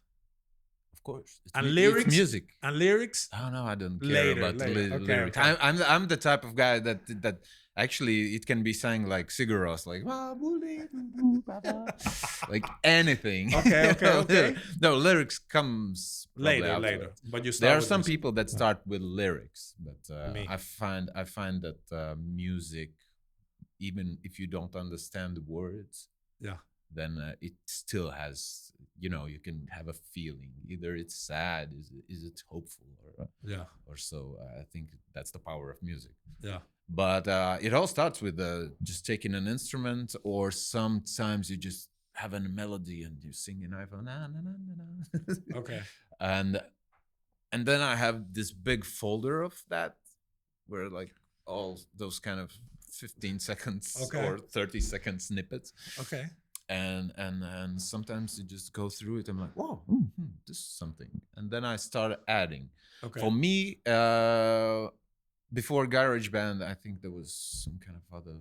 Of course. It's and lyrics. It's music. And lyrics. Oh no, I don't care Later, about later. the Okay, lyrics. okay. I'm the type of guy that actually it can be sang like Sigur Rós, like like anything. Okay. No, lyrics comes Later. afterwards. But you start. There are with some music. people that start with lyrics, but Me. I find that music, even if you don't understand the words, Yeah. then it still has, you can have a feeling. Either it's sad, is it hopeful, Yeah. or so. I think that's the power of music. Yeah. But it all starts with just taking an instrument, or sometimes you just have a melody and you sing an iPhone, na, na, na, na, na. Okay. and then I have this big folder of that, where like all those kind of 15 seconds Okay. or 30-second snippets. Okay. and sometimes you just go through it. I'm like, whoa, this is something, and then I started adding. Okay. For me, before GarageBand, I think there was some kind of other.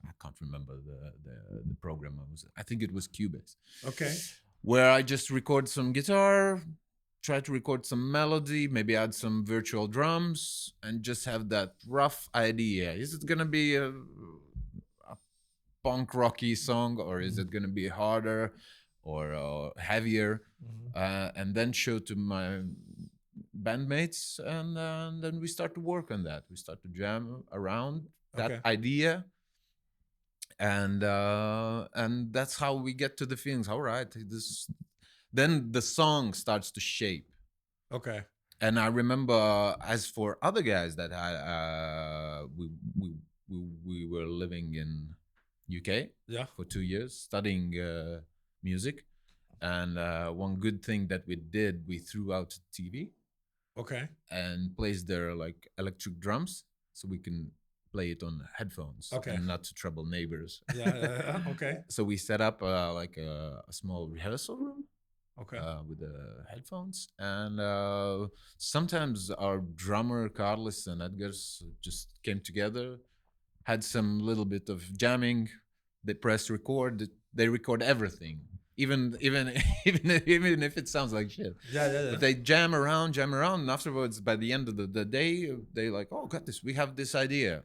I can't remember the program I was. I think it was Cubase. Okay. Where I just record some guitar, try to record some melody, maybe add some virtual drums, and just have that rough idea. Is it gonna be a punk rocky song, or is it gonna be harder or heavier? And then show to my bandmates, and then we start to work on that. We start to jam around that idea. And that's how we get to the feelings. All right, then the song starts to shape. Okay. And I remember, as for other guys that we were living in UK for 2 years studying music, and one good thing that we did, we threw out TV. Okay. And placed there like electric drums, so we can play it on headphones and not to trouble neighbors. Okay. So we set up like a small rehearsal room with the headphones, and sometimes our drummer Carlos and Edgar's just came together, had some little bit of jamming. They press record. They record everything, even if it sounds like shit. But they jam around, and afterwards, by the end of the day, they like, oh, got this. We have this idea.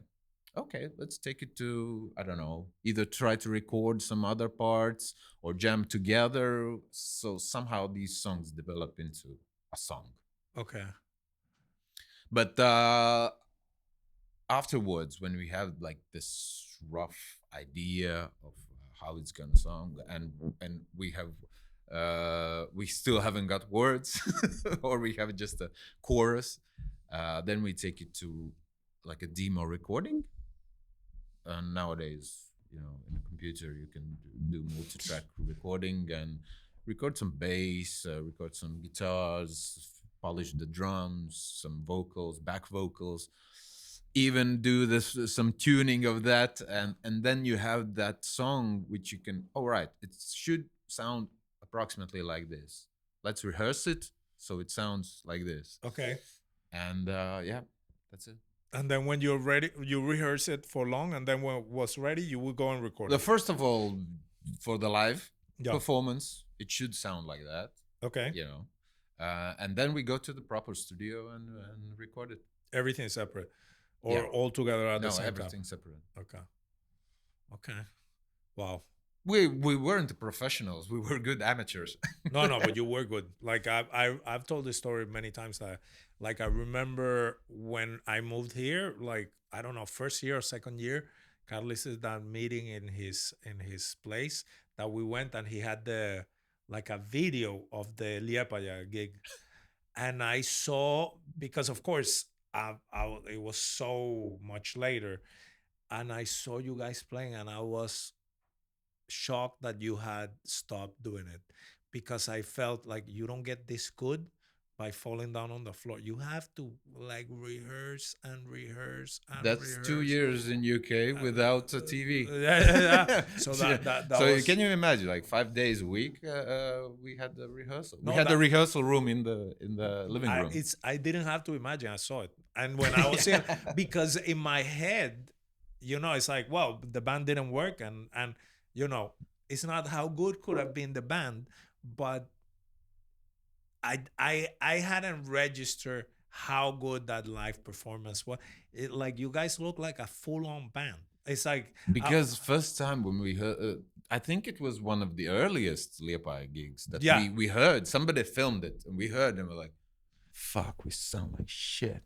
Okay, let's take it to, I don't know, either try to record some other parts or jam together. So somehow these songs develop into a song. Okay. But afterwards, when we have like this rough idea of how it's gonna sound, and we have we still haven't got words, or we have just a chorus, then we take it to like a demo recording. And nowadays, you know, in a computer, you can do multi-track recording and record some bass, record some guitars, polish the drums, some vocals, back vocals, even do some tuning of that, and then you have that song which you can, all right, it should sound approximately like this. Let's rehearse it so it sounds like this. Okay. And yeah, that's it. And then when you're ready, you rehearse it for long, and then when it was ready, you will go and record it. First of all, for the live performance, it should sound like that. Okay. You know, and then we go to the proper studio and record it. Everything separate, or all together at the same time? No, everything separate. Okay. Okay. Wow. We weren't the professionals. We were good amateurs. No, but you were good. Like I've told this story many times that, like, I remember when I moved here, like, I don't know, first year or second year, Carlos is that meeting in his place that we went, and he had a video of the Liepaja gig, and I saw, because of course it was so much later, and I saw you guys playing, and I was shocked that you had stopped doing it, because I felt like you don't get this good by falling down on the floor. You have to like rehearse and rehearse and That's rehearse. 2 years in UK without a TV. Yeah. So that so was, can you imagine, like 5 days a week we had the rehearsal. No, we had the rehearsal room in the living room. I didn't have to imagine. I saw it. And when I was here, because in my head, you know, it's like, well, the band didn't work, and you know, it's not how good could have been the band, but I hadn't registered how good that live performance was. It, like, you guys look like a full-on band. It's like, because first time when we heard, I think it was one of the earliest Liepaja gigs that we heard. Somebody filmed it, and we heard, and we're like, "Fuck, we sound like shit."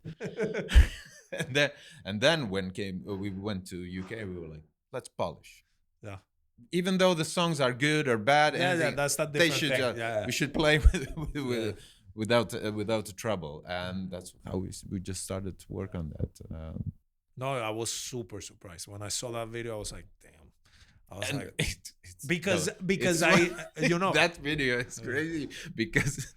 and then when we went to UK, we were like, "Let's polish." Yeah. Even though the songs are good or bad, that's that different thing. We should play without trouble, and that's how we just started to work on that. No, I was super surprised when I saw that video. I was like, damn. I was like, it's because you know, that video is crazy, because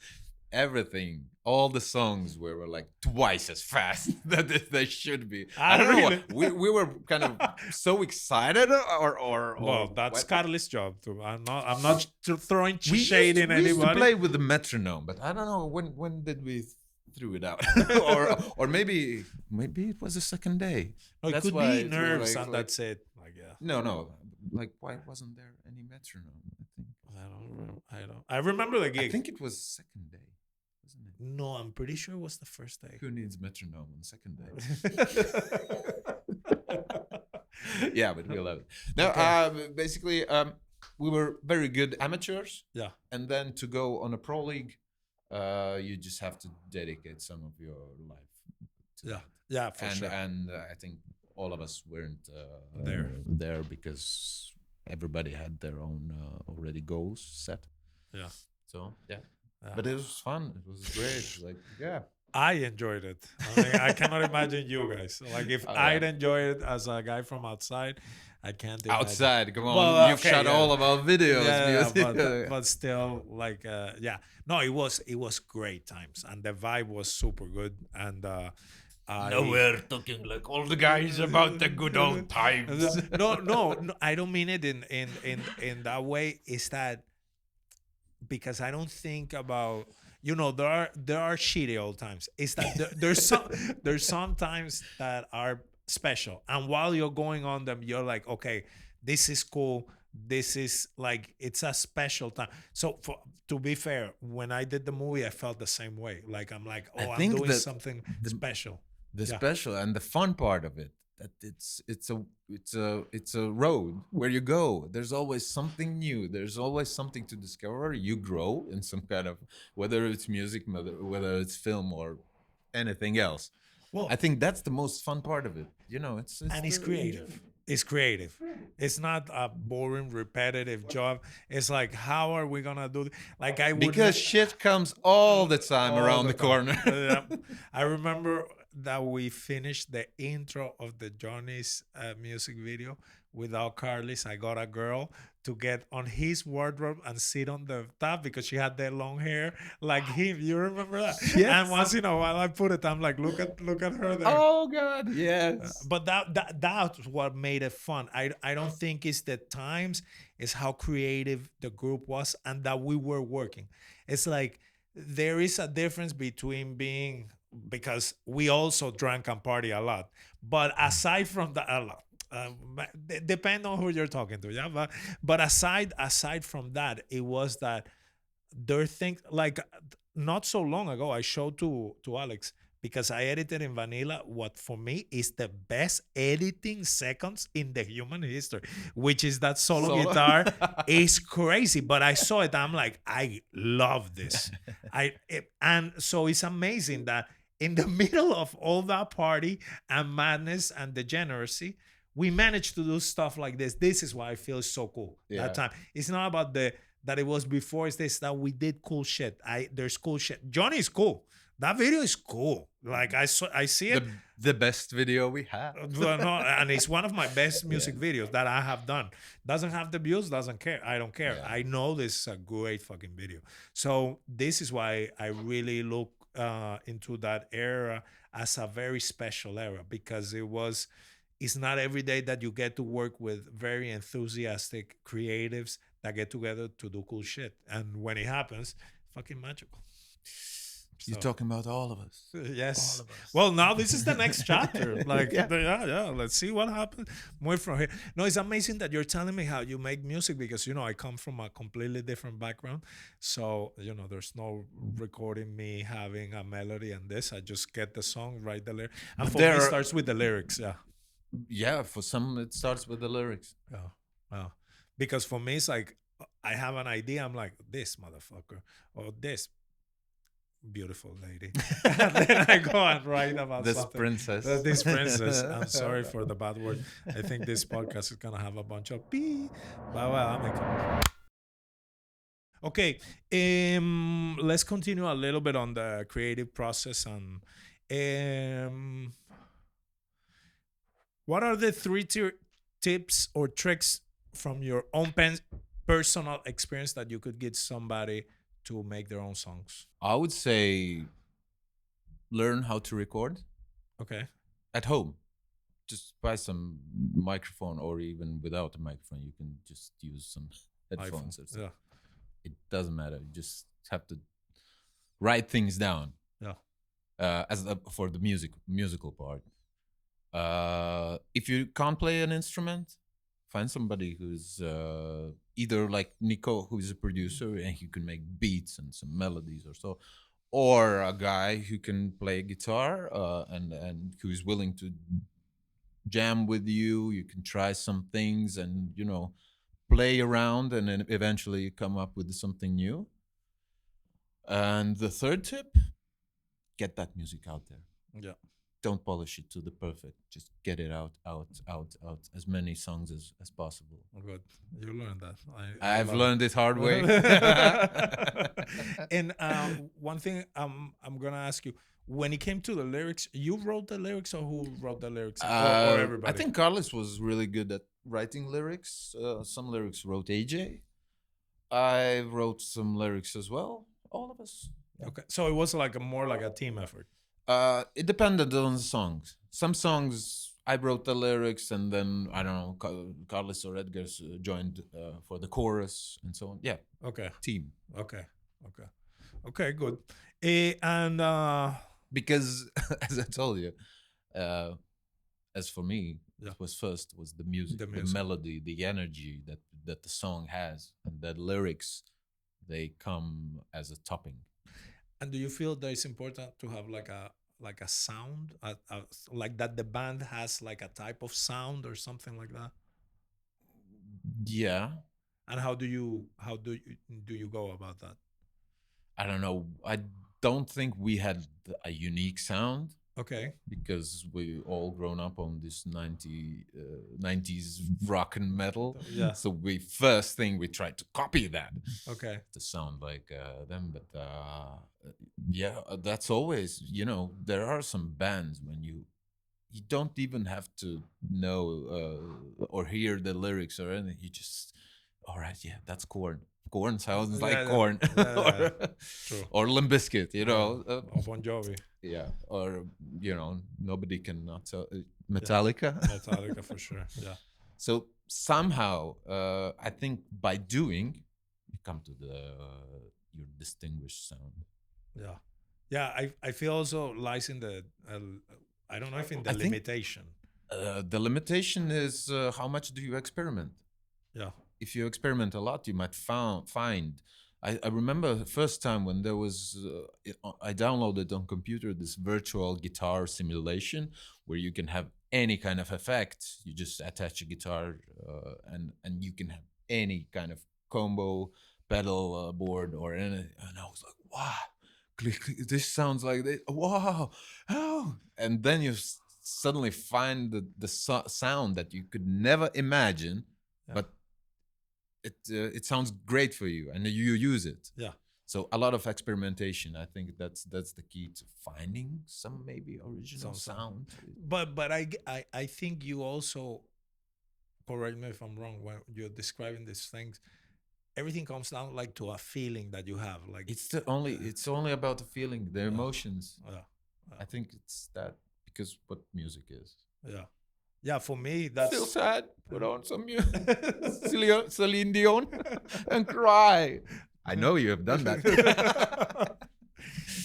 everything, all the songs were like twice as fast that they should be. Ah, I don't know. really? We were kind of so excited, or Well, that's what? Carly's job too. I'm not throwing We shade in we used to anybody. play with the metronome, but I don't know when did we threw it out, or maybe it was the second day. No, it That's could why be it was nerves, like- and that's it. Like, yeah. No, like why wasn't there any metronome? I remember the I gig. think it was second day, wasn't it? No, I'm pretty sure it was the first day. Who needs metronome on second day? Yeah, but we love it. No, basically, we were very good amateurs, Yeah. and then to go on a pro league, you just have to dedicate some of your life to Yeah. that. Yeah, for And sure. I think all of us weren't There. because everybody had their own already goals set. Yeah. So yeah, Yeah. but it was fun. It was great. Like yeah, I enjoyed it. I mean, I cannot imagine you guys. Like, if Oh, I'd yeah. enjoy it as a guy from outside, I can't imagine. outside. Come on, Well, you've okay, shot yeah. all of our videos. Yeah, because- but still, like, yeah. No, it was great times, and the vibe was super good, and we're talking like all the guys about the good old times. no, I don't mean it in that way. Is that because I don't think about, there are shitty old times. It's that there's some times that are special, and while you're going on them, you're like, okay, this is cool. This is like, it's a special time. So to be fair, when I did the movie, I felt the same way. Like, I'm like, I I'm think doing that something special. The Yeah. special and the fun part of it, that it's a road where you go. There's always something new. There's always something to discover. You grow in some kind of, whether it's music, whether it's film or anything else. Well, I think that's the most fun part of it. It's and it's the- creative. It's creative. It's not a boring, repetitive job. It's like, how are we gonna do? Like, I would because shit comes all the time all around the, time. corner. Yeah. I remember that we finished the intro of the Johnny's music video without Carly's. I got a girl to get on his wardrobe and sit on the top because she had that long hair like him. You remember that? Yes. And once in a while I put it, I'm like, look at her there. Oh God, yes. But that's what made it fun. I don't think it's the times, it's how creative the group was and that we were working. It's like, there is a difference between being, because we also drank and party a lot, but aside from that, a lot. Depend on who you're talking to, yeah. But aside from that, it was that there things like, not so long ago, I showed to Alex, because I edited in Vanilla what for me is the best editing seconds in the human history, which is that solo guitar. Is crazy, but I saw it, I'm like, I love this. And so it's amazing that in the middle of all that party and madness and degeneracy, we managed to do stuff like this. This is why I feel so cool. Yeah. That time. It's not about that it was before, it's this, that we did cool shit. There's cool shit. Johnny's cool. That video is cool. Like, I see it. The best video we have. Well, no, and it's one of my best music videos that I have done. Doesn't have the views, doesn't care. I don't care. Yeah. I know this is a great fucking video. So this is why I really look into that era as a very special era, because it's not every day that you get to work with very enthusiastic creatives that get together to do cool shit. And when it happens, fucking magical. You're So- talking about all of us. Yes. All of us. Well, now this is the next chapter. Like, Yeah. yeah. Let's see what happens. More from here. No, it's amazing that you're telling me how you make music, because I come from a completely different background. So there's no recording me having a melody and this. I just get the song, write the lyrics, and for me, it starts with the lyrics. Yeah. Yeah, for some it starts with the lyrics. Yeah. Wow. Because for me, it's like, I have an idea. I'm like, this motherfucker, or this beautiful lady. And then I go and write about This something. princess. This princess. I'm sorry for the bad word. I think this podcast is gonna have a bunch of pee. But well, I'm like, okay. Let's continue a little bit on the creative process. And what are the three tips or tricks from your own personal experience that you could give somebody to make their own songs? I would say learn how to record Okay. at home. Just buy some microphone, or even without a microphone, you can just use some headphones or something. Yeah. It doesn't matter. You just have to write things down. Yeah. For the musical part. If you can't play an instrument, find somebody who's either like Nico, who's a producer and he can make beats and some melodies or so, or a guy who can play guitar and who's willing to jam with you. You can try some things and, you know, play around, and then eventually you come up with something new. And the third tip, get that music out there. Yeah. Don't polish it to the perfect. Just get it out. As many songs as possible. Good. You learned that. I've learned it hard way. And one thing I'm gonna ask you: when it came to the lyrics, you wrote the lyrics, or who wrote the lyrics, or everybody? I think Carlos was really good at writing lyrics. Some lyrics wrote AJ. I wrote some lyrics as well. All of us. Okay, so it was like more like a team effort. It depended on the songs. Some songs I wrote the lyrics, and then I don't know, Carlos or Edgar joined for the chorus and so on. Yeah. Okay. Team. Okay. Good. And because as I told you, as for me, Yeah. it was first was the music, The the music. melody, the energy that the song has, and the lyrics, they come as a topping. And do you feel that it's important to have like a sound, like that the band has like a type of sound or something like that? Yeah, And how do you go about that? I don't know. I don't think we had a unique sound, Okay. because we all grown up on this 90s rock and metal. Yeah. So first thing we tried to copy that Okay. to sound like them. But yeah, that's always, you know, there are some bands when you don't even have to know or hear the lyrics or anything. You just, all right, yeah, that's Korn. Korn sounds like Yeah. Korn. Yeah. True. Or Limp Bizkit, you know. Or Bon Jovi. Yeah, or, you know, nobody can not tell Metallica. Metallica for sure. Yeah. So somehow, I think by doing, you come to your distinguished sound. Yeah. Yeah. I feel also lies in the I don't know if in the I think- limitation. The limitation is how much do you experiment? Yeah. If you experiment a lot, you might find. I remember the first time when there was, I downloaded on computer this virtual guitar simulation where you can have any kind of effect. You just attach a guitar and you can have any kind of combo pedal board or anything. And I was like, wow, this sounds like this. Wow, oh. And then you suddenly find the sound that you could never imagine, Yeah. but it sounds great for you and you use it. Yeah. So a lot of experimentation. I think that's the key to finding some maybe original Some sound. But I think you also, correct me if I'm wrong, when you're describing these things, everything comes down like to a feeling that you have. Like It's only about the feeling, the emotions. yeah. I think it's that, because what music is. Yeah. Yeah, for me that's Feel sad, put on some Celine Dion and cry. I know you have done that.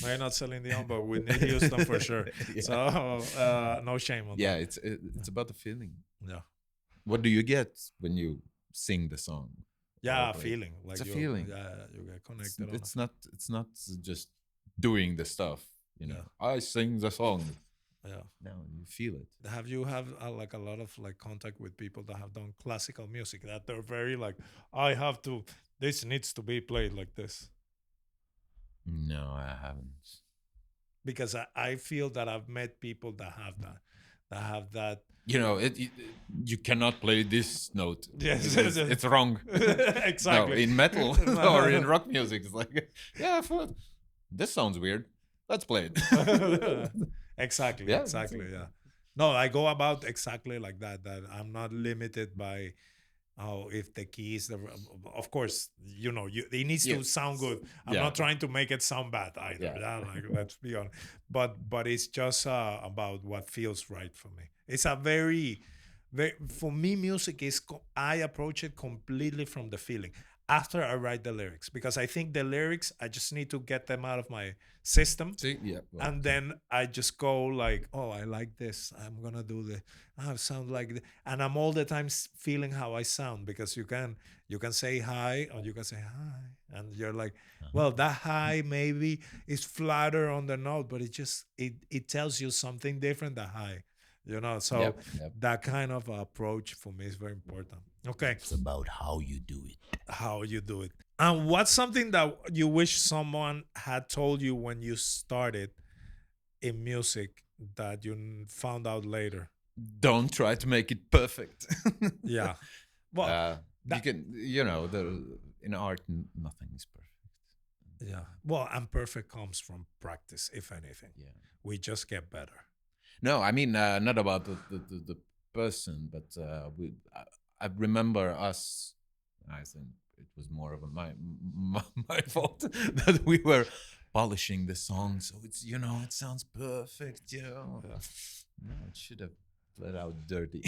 Maybe not selling the but we need Houston for sure. Yeah. So no shame on Yeah, that. it's about the feeling. Yeah. What do you get when you sing the song? Yeah, Probably. feeling. Like a you- feeling. Yeah, you get It's, connected. it's not just doing the stuff. You know, I sing the song. Yeah. No, you feel it. Have you like a lot of like contact with people that have done classical music that they're very like, this needs to be played like this? No, I haven't. Because I feel that I've met people that have that. You know, you cannot play this note. Yes. It's wrong. Exactly. No, in metal or in rock music, it's like, yeah, this sounds weird. Let's play it. Exactly. Yeah, Exactly. Yeah. No, I go about exactly like that. That I'm not limited by oh, if the key is the, of course, it needs Yeah. to sound good. I'm Yeah. not trying to make it sound bad either. Yeah. Yeah, like, let's be honest. But it's just about what feels right for me. It's a very, very, for me, music is, I approach it completely from the feeling after I write the lyrics, because I think the lyrics, I just need to get them out of my system. See, yeah. Well, And then I just go like, oh, I like this. I'm gonna do the. I sound like, and I'm all the time feeling how I sound, because you can say hi, or you can say hi, and you're like, well, that hi maybe is flatter on the note, but it tells you something different than hi, So Yep, yep. that kind of approach for me is very important. Okay, It's about how you do it. how you do it. And what's something that you wish someone had told you when you started in music that you found out later? Don't try to make it perfect. Yeah. Well, you that- can, in art, nothing is perfect. yeah. Well, and perfect comes from practice, if anything. Yeah. We just get better. No, I mean, not about the person, but I remember us. I think it was more of my fault that we were polishing the song, so it's it sounds perfect. No, it should have let out dirty.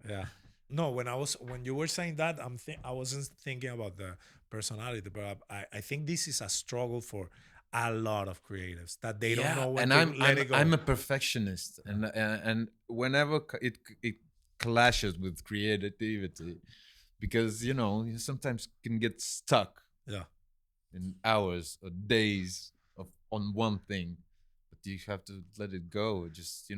Yeah. No, when you were saying that, I wasn't thinking about the personality, but I think this is a struggle for a lot of creatives, that they don't know when and to let it go. I'm a perfectionist, and whenever it clashes with creativity, because you sometimes can get stuck Yeah. in hours or days on one thing, but you have to let it go. Just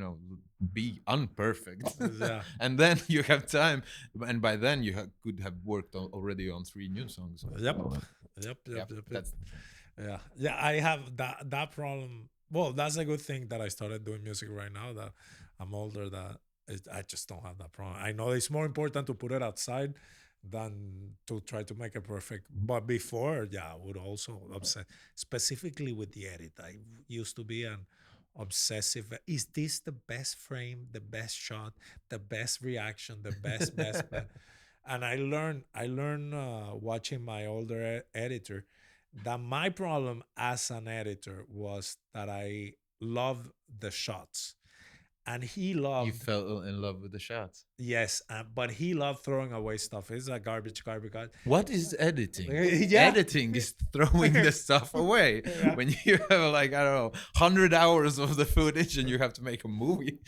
be unperfect, Yeah. and then you have time, and by then you could have worked already on 3 new songs. Yep. So, Yep. that's Yeah, I have that problem. Well, that's a good thing that I started doing music right now, that I'm older, that I just don't have that problem. I know it's more important to put it outside than to try to make it perfect. But before, yeah, I would also obsess, specifically with the edit. I used to be an obsessive. Is this the best frame, the best shot, the best reaction, the best? And I learned watching my older editor, that my problem as an editor was that I loved the shots, and he you loved, fell in love with the shots. yes, but he loved throwing away stuff. It's a garbage. What is editing? Yeah. Editing is throwing the stuff away. Yeah. When you have, like, I don't know, 100 hours of the footage and you have to make a movie,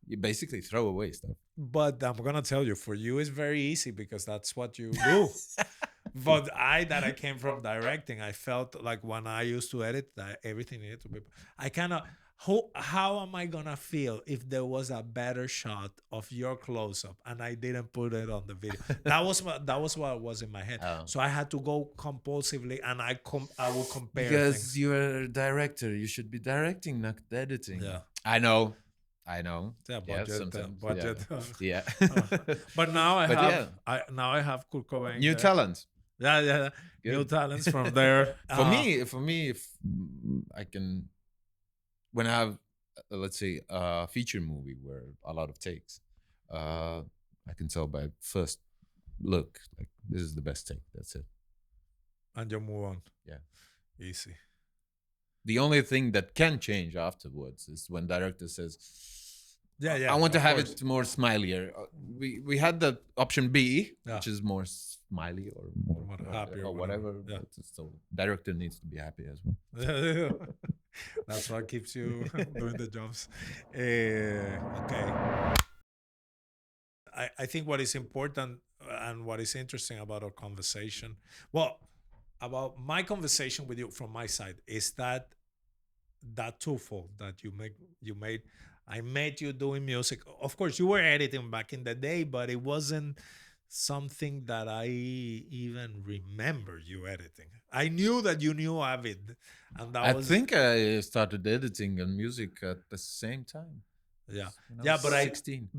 you basically throw away stuff. But I'm gonna tell you, for you, it's very easy because that's what you do. But I came from directing, I felt like when I used to edit, that everything needed to be. I cannot. How am I gonna feel if there was a better shot of your close up and I didn't put it on the video? That was what was in my head. Oh. So I had to go compulsively, and I will compare Because things. you're a director, you should be directing, not editing. Yeah. I know. Yeah, budget, sometimes, budget. Yeah. But now I But have yeah. I have Kurt Cobain New there. talent. Yeah. New Good. talents from there. For me, if I can, when I have, let's say, a feature movie where a lot of takes, I can tell by first look, like, this is the best take. That's it. And you move on. Yeah. Easy. The only thing that can change afterwards is when director says, Yeah. I want to of have course. it more smilier. We had the option B, Yeah. which is more smiley or more More happy or or whatever. whatever. Yeah. But so director needs to be happy as well. That's what keeps you doing the jobs. Okay. I think what is important and what is interesting about our conversation, well, about my conversation with you from my side, is that twofold that you made. I met you doing music. Of course, you were editing back in the day, but it wasn't something that I even remember you editing. I knew that you knew Avid, and that I was think I started editing on music at the same time. yeah. when I Yeah, was but 16.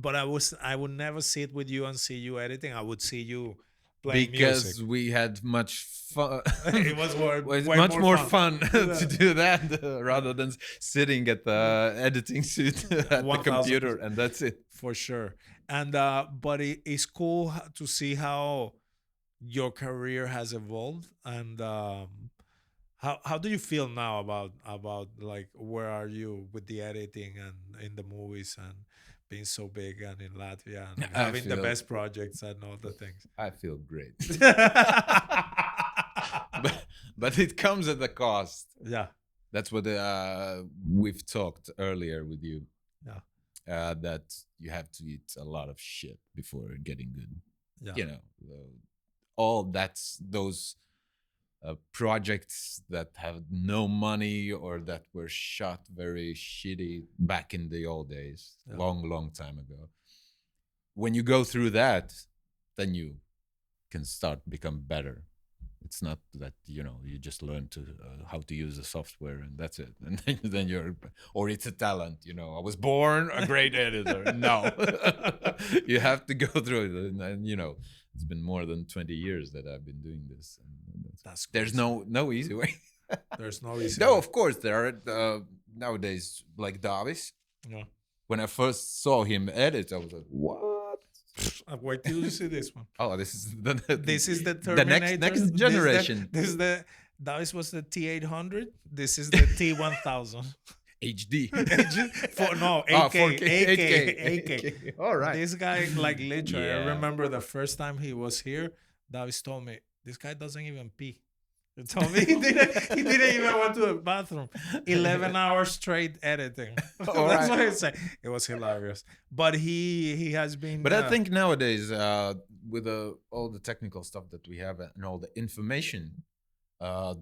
I would never sit with you and see you editing. I would see you playing because music. we had much fun. It was was way much more fun Yeah. to do that rather than sitting at the editing suite at the 1000%. computer, and that's it. For sure. And but it's cool to see how your career has evolved. And how do you feel now about like where are you with the editing and in the movies and being so big and in Latvia and I having the feel- best projects and all the things? I feel great, but it comes at a cost. Yeah. That's what we've talked earlier with you. Yeah. That you have to eat a lot of shit before getting good. Yeah. You know, all that's those projects that have no money or that were shot very shitty back in the old days, Yeah. long time ago. When you go through that, then you can start become better. It's not that you just learn to how to use the software and that's it, and then you're, or it's a talent. I was born a great editor. No, you have to go through it, and it's been more than 20 years that I've been doing this. And there's crazy. no easy way. There's no easy. No, way. of course there are nowadays like Davis. Yeah. When I first saw him edit, I was like, what? Wait till you see this one. Oh, this is This is the the Terminator. next generation. This is the Davis was the T800. This is the T1000. HD. No, 8K, Oh, 4K, 8K. All right. This guy, like literally, I Yeah. remember the first time he was here, Davis told me, this guy doesn't even pee. He told me he didn't even went to the bathroom. 11 hours straight editing. All That's right. what he said. It was hilarious. But he has been. But I think nowadays, with all the technical stuff that we have and all the information,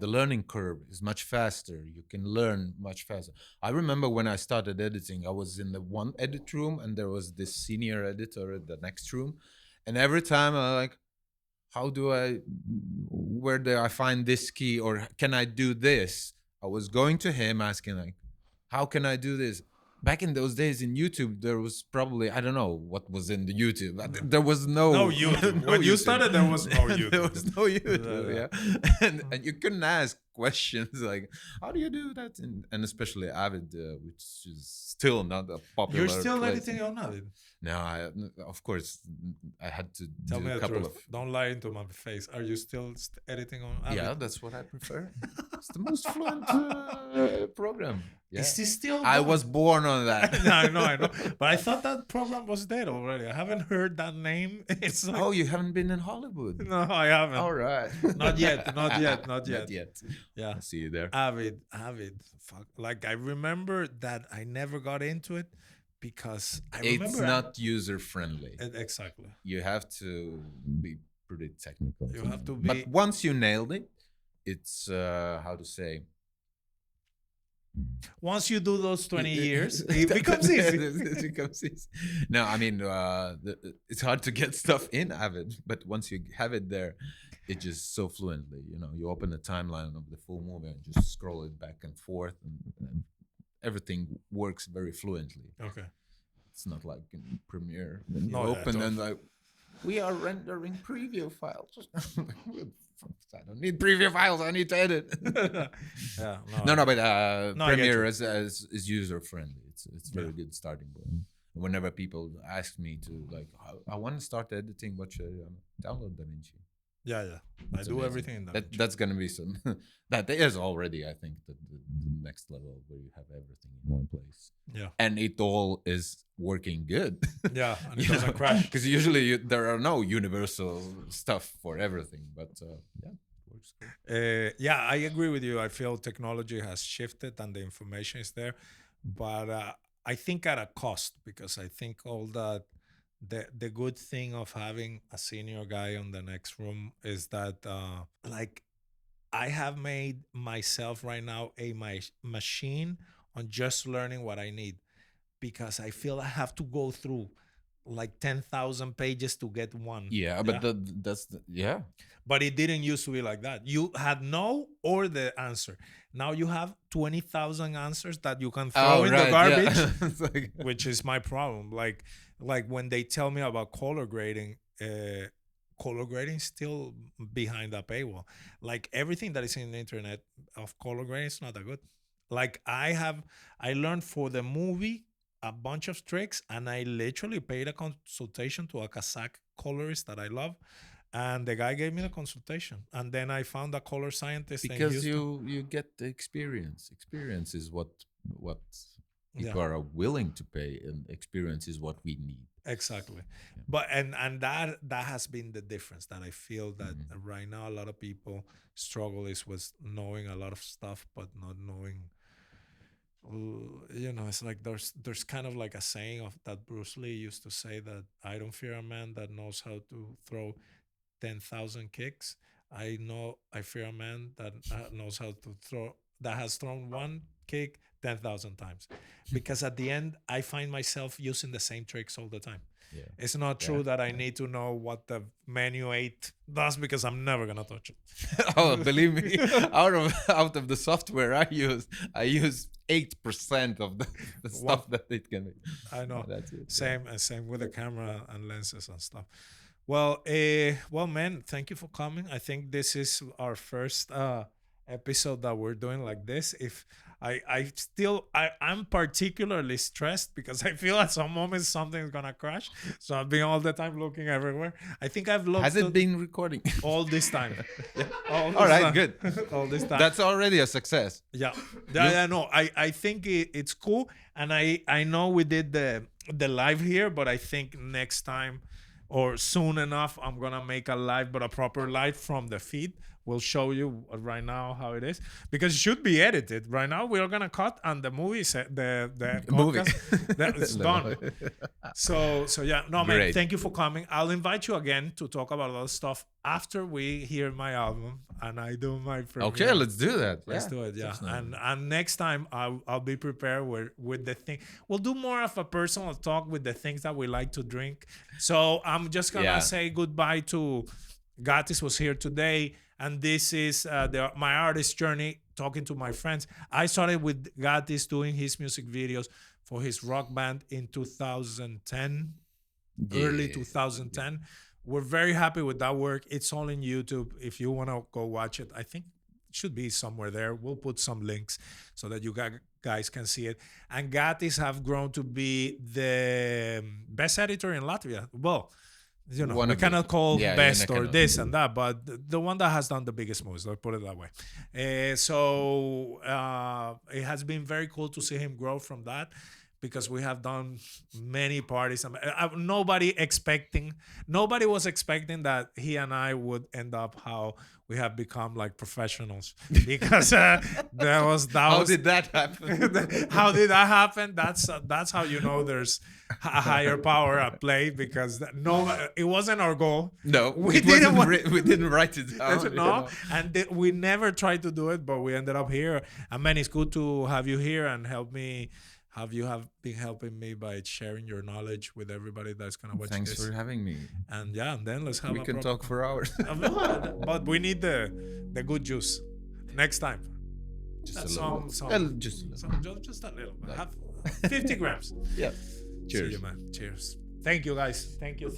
the learning curve is much faster. You can learn much faster. I remember when I started editing, I was in the one edit room and there was this senior editor at the next room. And every time I like, where do I find this key, or can I do this? I was going to him asking like, how can I do this? Back in those days in YouTube, there was probably, I don't know what was in the YouTube. There was no YouTube. no When you YouTube. started, there was no YouTube. There was no YouTube, Yeah. and you couldn't ask questions like, how do you do that? And especially Avid, which is still not a popular You're still place. editing on Avid. No, of course, I had to Tell do me a the couple truth. of. Don't lie into my face. Are you still editing on Avid? Yeah, that's what I prefer. It's the most fluent program. Yeah. Is this still? I going? was born on that. I know. But I thought that program was dead already. I haven't heard that name. It's like, Oh, you haven't been in Hollywood? no, I haven't. All right. Not yet. Not yet. Not yet. Yeah. I'll see you there. Avid. Fuck. Like I remember that I never got into it because I remember It's not user friendly. Exactly. You have to be pretty technical. You have to But be- once you nailed it, it's how to say. Once you do those 20 years, it becomes easy. It becomes easy. No, I mean, it's hard to get stuff in Avid, but once you have it there, it just so fluently. You open the timeline of the full movie and just scroll it back and forth, and everything works very fluently. Okay. It's not like in Premiere. When you No, yeah, open and don't- like, we are rendering preview files. I don't need preview files. I need to edit. Yeah. No, but No, I get Premiere you. is user friendly. It's very good starting point. Whenever people ask me to like, I want to start editing, what should I download DaVinci? Yeah. I It's do amazing. everything in that. That's gonna be some. That is already, I think, the next level where you have everything in one place, Yeah. and it all is working good. Yeah. And it doesn't crash. Because usually there are no universal stuff for everything, but yeah, it works good. Yeah, I agree with you. I feel technology has shifted and the information is there, but I think at a cost, because I think all that the good thing of having a senior guy on the next room is that like I have made myself right now my machine on just learning what I need, because I feel I have to go through like 10,000 pages to get one. Yeah, but yeah. But it didn't used to be like that. You had no or the answer. Now you have 20,000 answers that you can throw in the garbage, Yeah. It's like, which is my problem. Like when they tell me about color grading, color grading still behind that paywall. Like everything that is in the internet of color grading is not that good. Like I learned for the movie a bunch of tricks, and I literally paid a consultation to a Kazakh colorist that I love, and the guy gave me the consultation, and then I found a color scientist in Because Houston. you get the experience. Experience is what Yeah. people are willing to pay, and experience is what we need. Exactly. But and that has been the difference that I feel that right now a lot of people struggle is with knowing a lot of stuff but not knowing, it's like there's kind of like a saying of that Bruce Lee used to say, that I don't fear a man that knows how to throw 10,000 kicks. I fear a man that knows how to throw, that has thrown one kick 10,000 times, because at the end I find myself using the same tricks all the time. Yeah. It's not true that I need to know what the menu 8 does, because I'm never gonna touch it. Oh, believe me, out of the software I use 8% of the stuff that it can be. I know. That's it. Same with the camera and lenses and stuff. Well, man, thank you for coming. I think this is our first episode that we're doing like this. If I'm particularly stressed because I feel at some moment something's gonna crash. So I've been all the time looking everywhere. I think I've looked. Has it been recording? All this time? All right, good. All this time. That's already a success. Yeah. No. I think it's cool, and I know we did the live here, but I think next time or soon enough I'm gonna make a live, but a proper live from the feed. We'll show you right now how it is, because it should be edited. Right now we are gonna cut, and the movie the movie it's done. So yeah, no, man, Great. thank you for coming. I'll invite you again to talk about other stuff after we hear my album and I do my premiere. Okay, let's do that. Let's do it, yeah. And next time I'll be prepared with the thing. We'll do more of a personal talk with the things that we like to drink. So I'm just gonna say goodbye to Gatis was here today, and this is my artist journey, talking to my friends. I started with Gatis doing his music videos for his rock band in 2010, early 2010. We're very happy with that work. It's all in YouTube. If you want to go watch it, I think it should be somewhere there. We'll put some links so that you guys can see it. And Gatis have grown to be the best editor in Latvia. Well, we cannot call best or this and that, but the one that has done the biggest moves, let's put it that way. So it has been very cool to see him grow from that, because we have done many parties. Nobody was expecting that he and I would end up how we have become like professionals, because How did that happen? How did that happen? That's how you know there's a higher power at play, because it wasn't our goal. No, we didn't write it down. No, and we never tried to do it, but we ended up here. And man, it's good to have you here and help me. You have been helping me by sharing your knowledge with everybody that's gonna watch Thanks this. for having me. And then let's have. We can talk for hours. But we need the good juice next time. Just That's a little. Just a little. Have 50 grams. Yeah. See Cheers. you, man. Cheers. Thank you, guys. Thank you.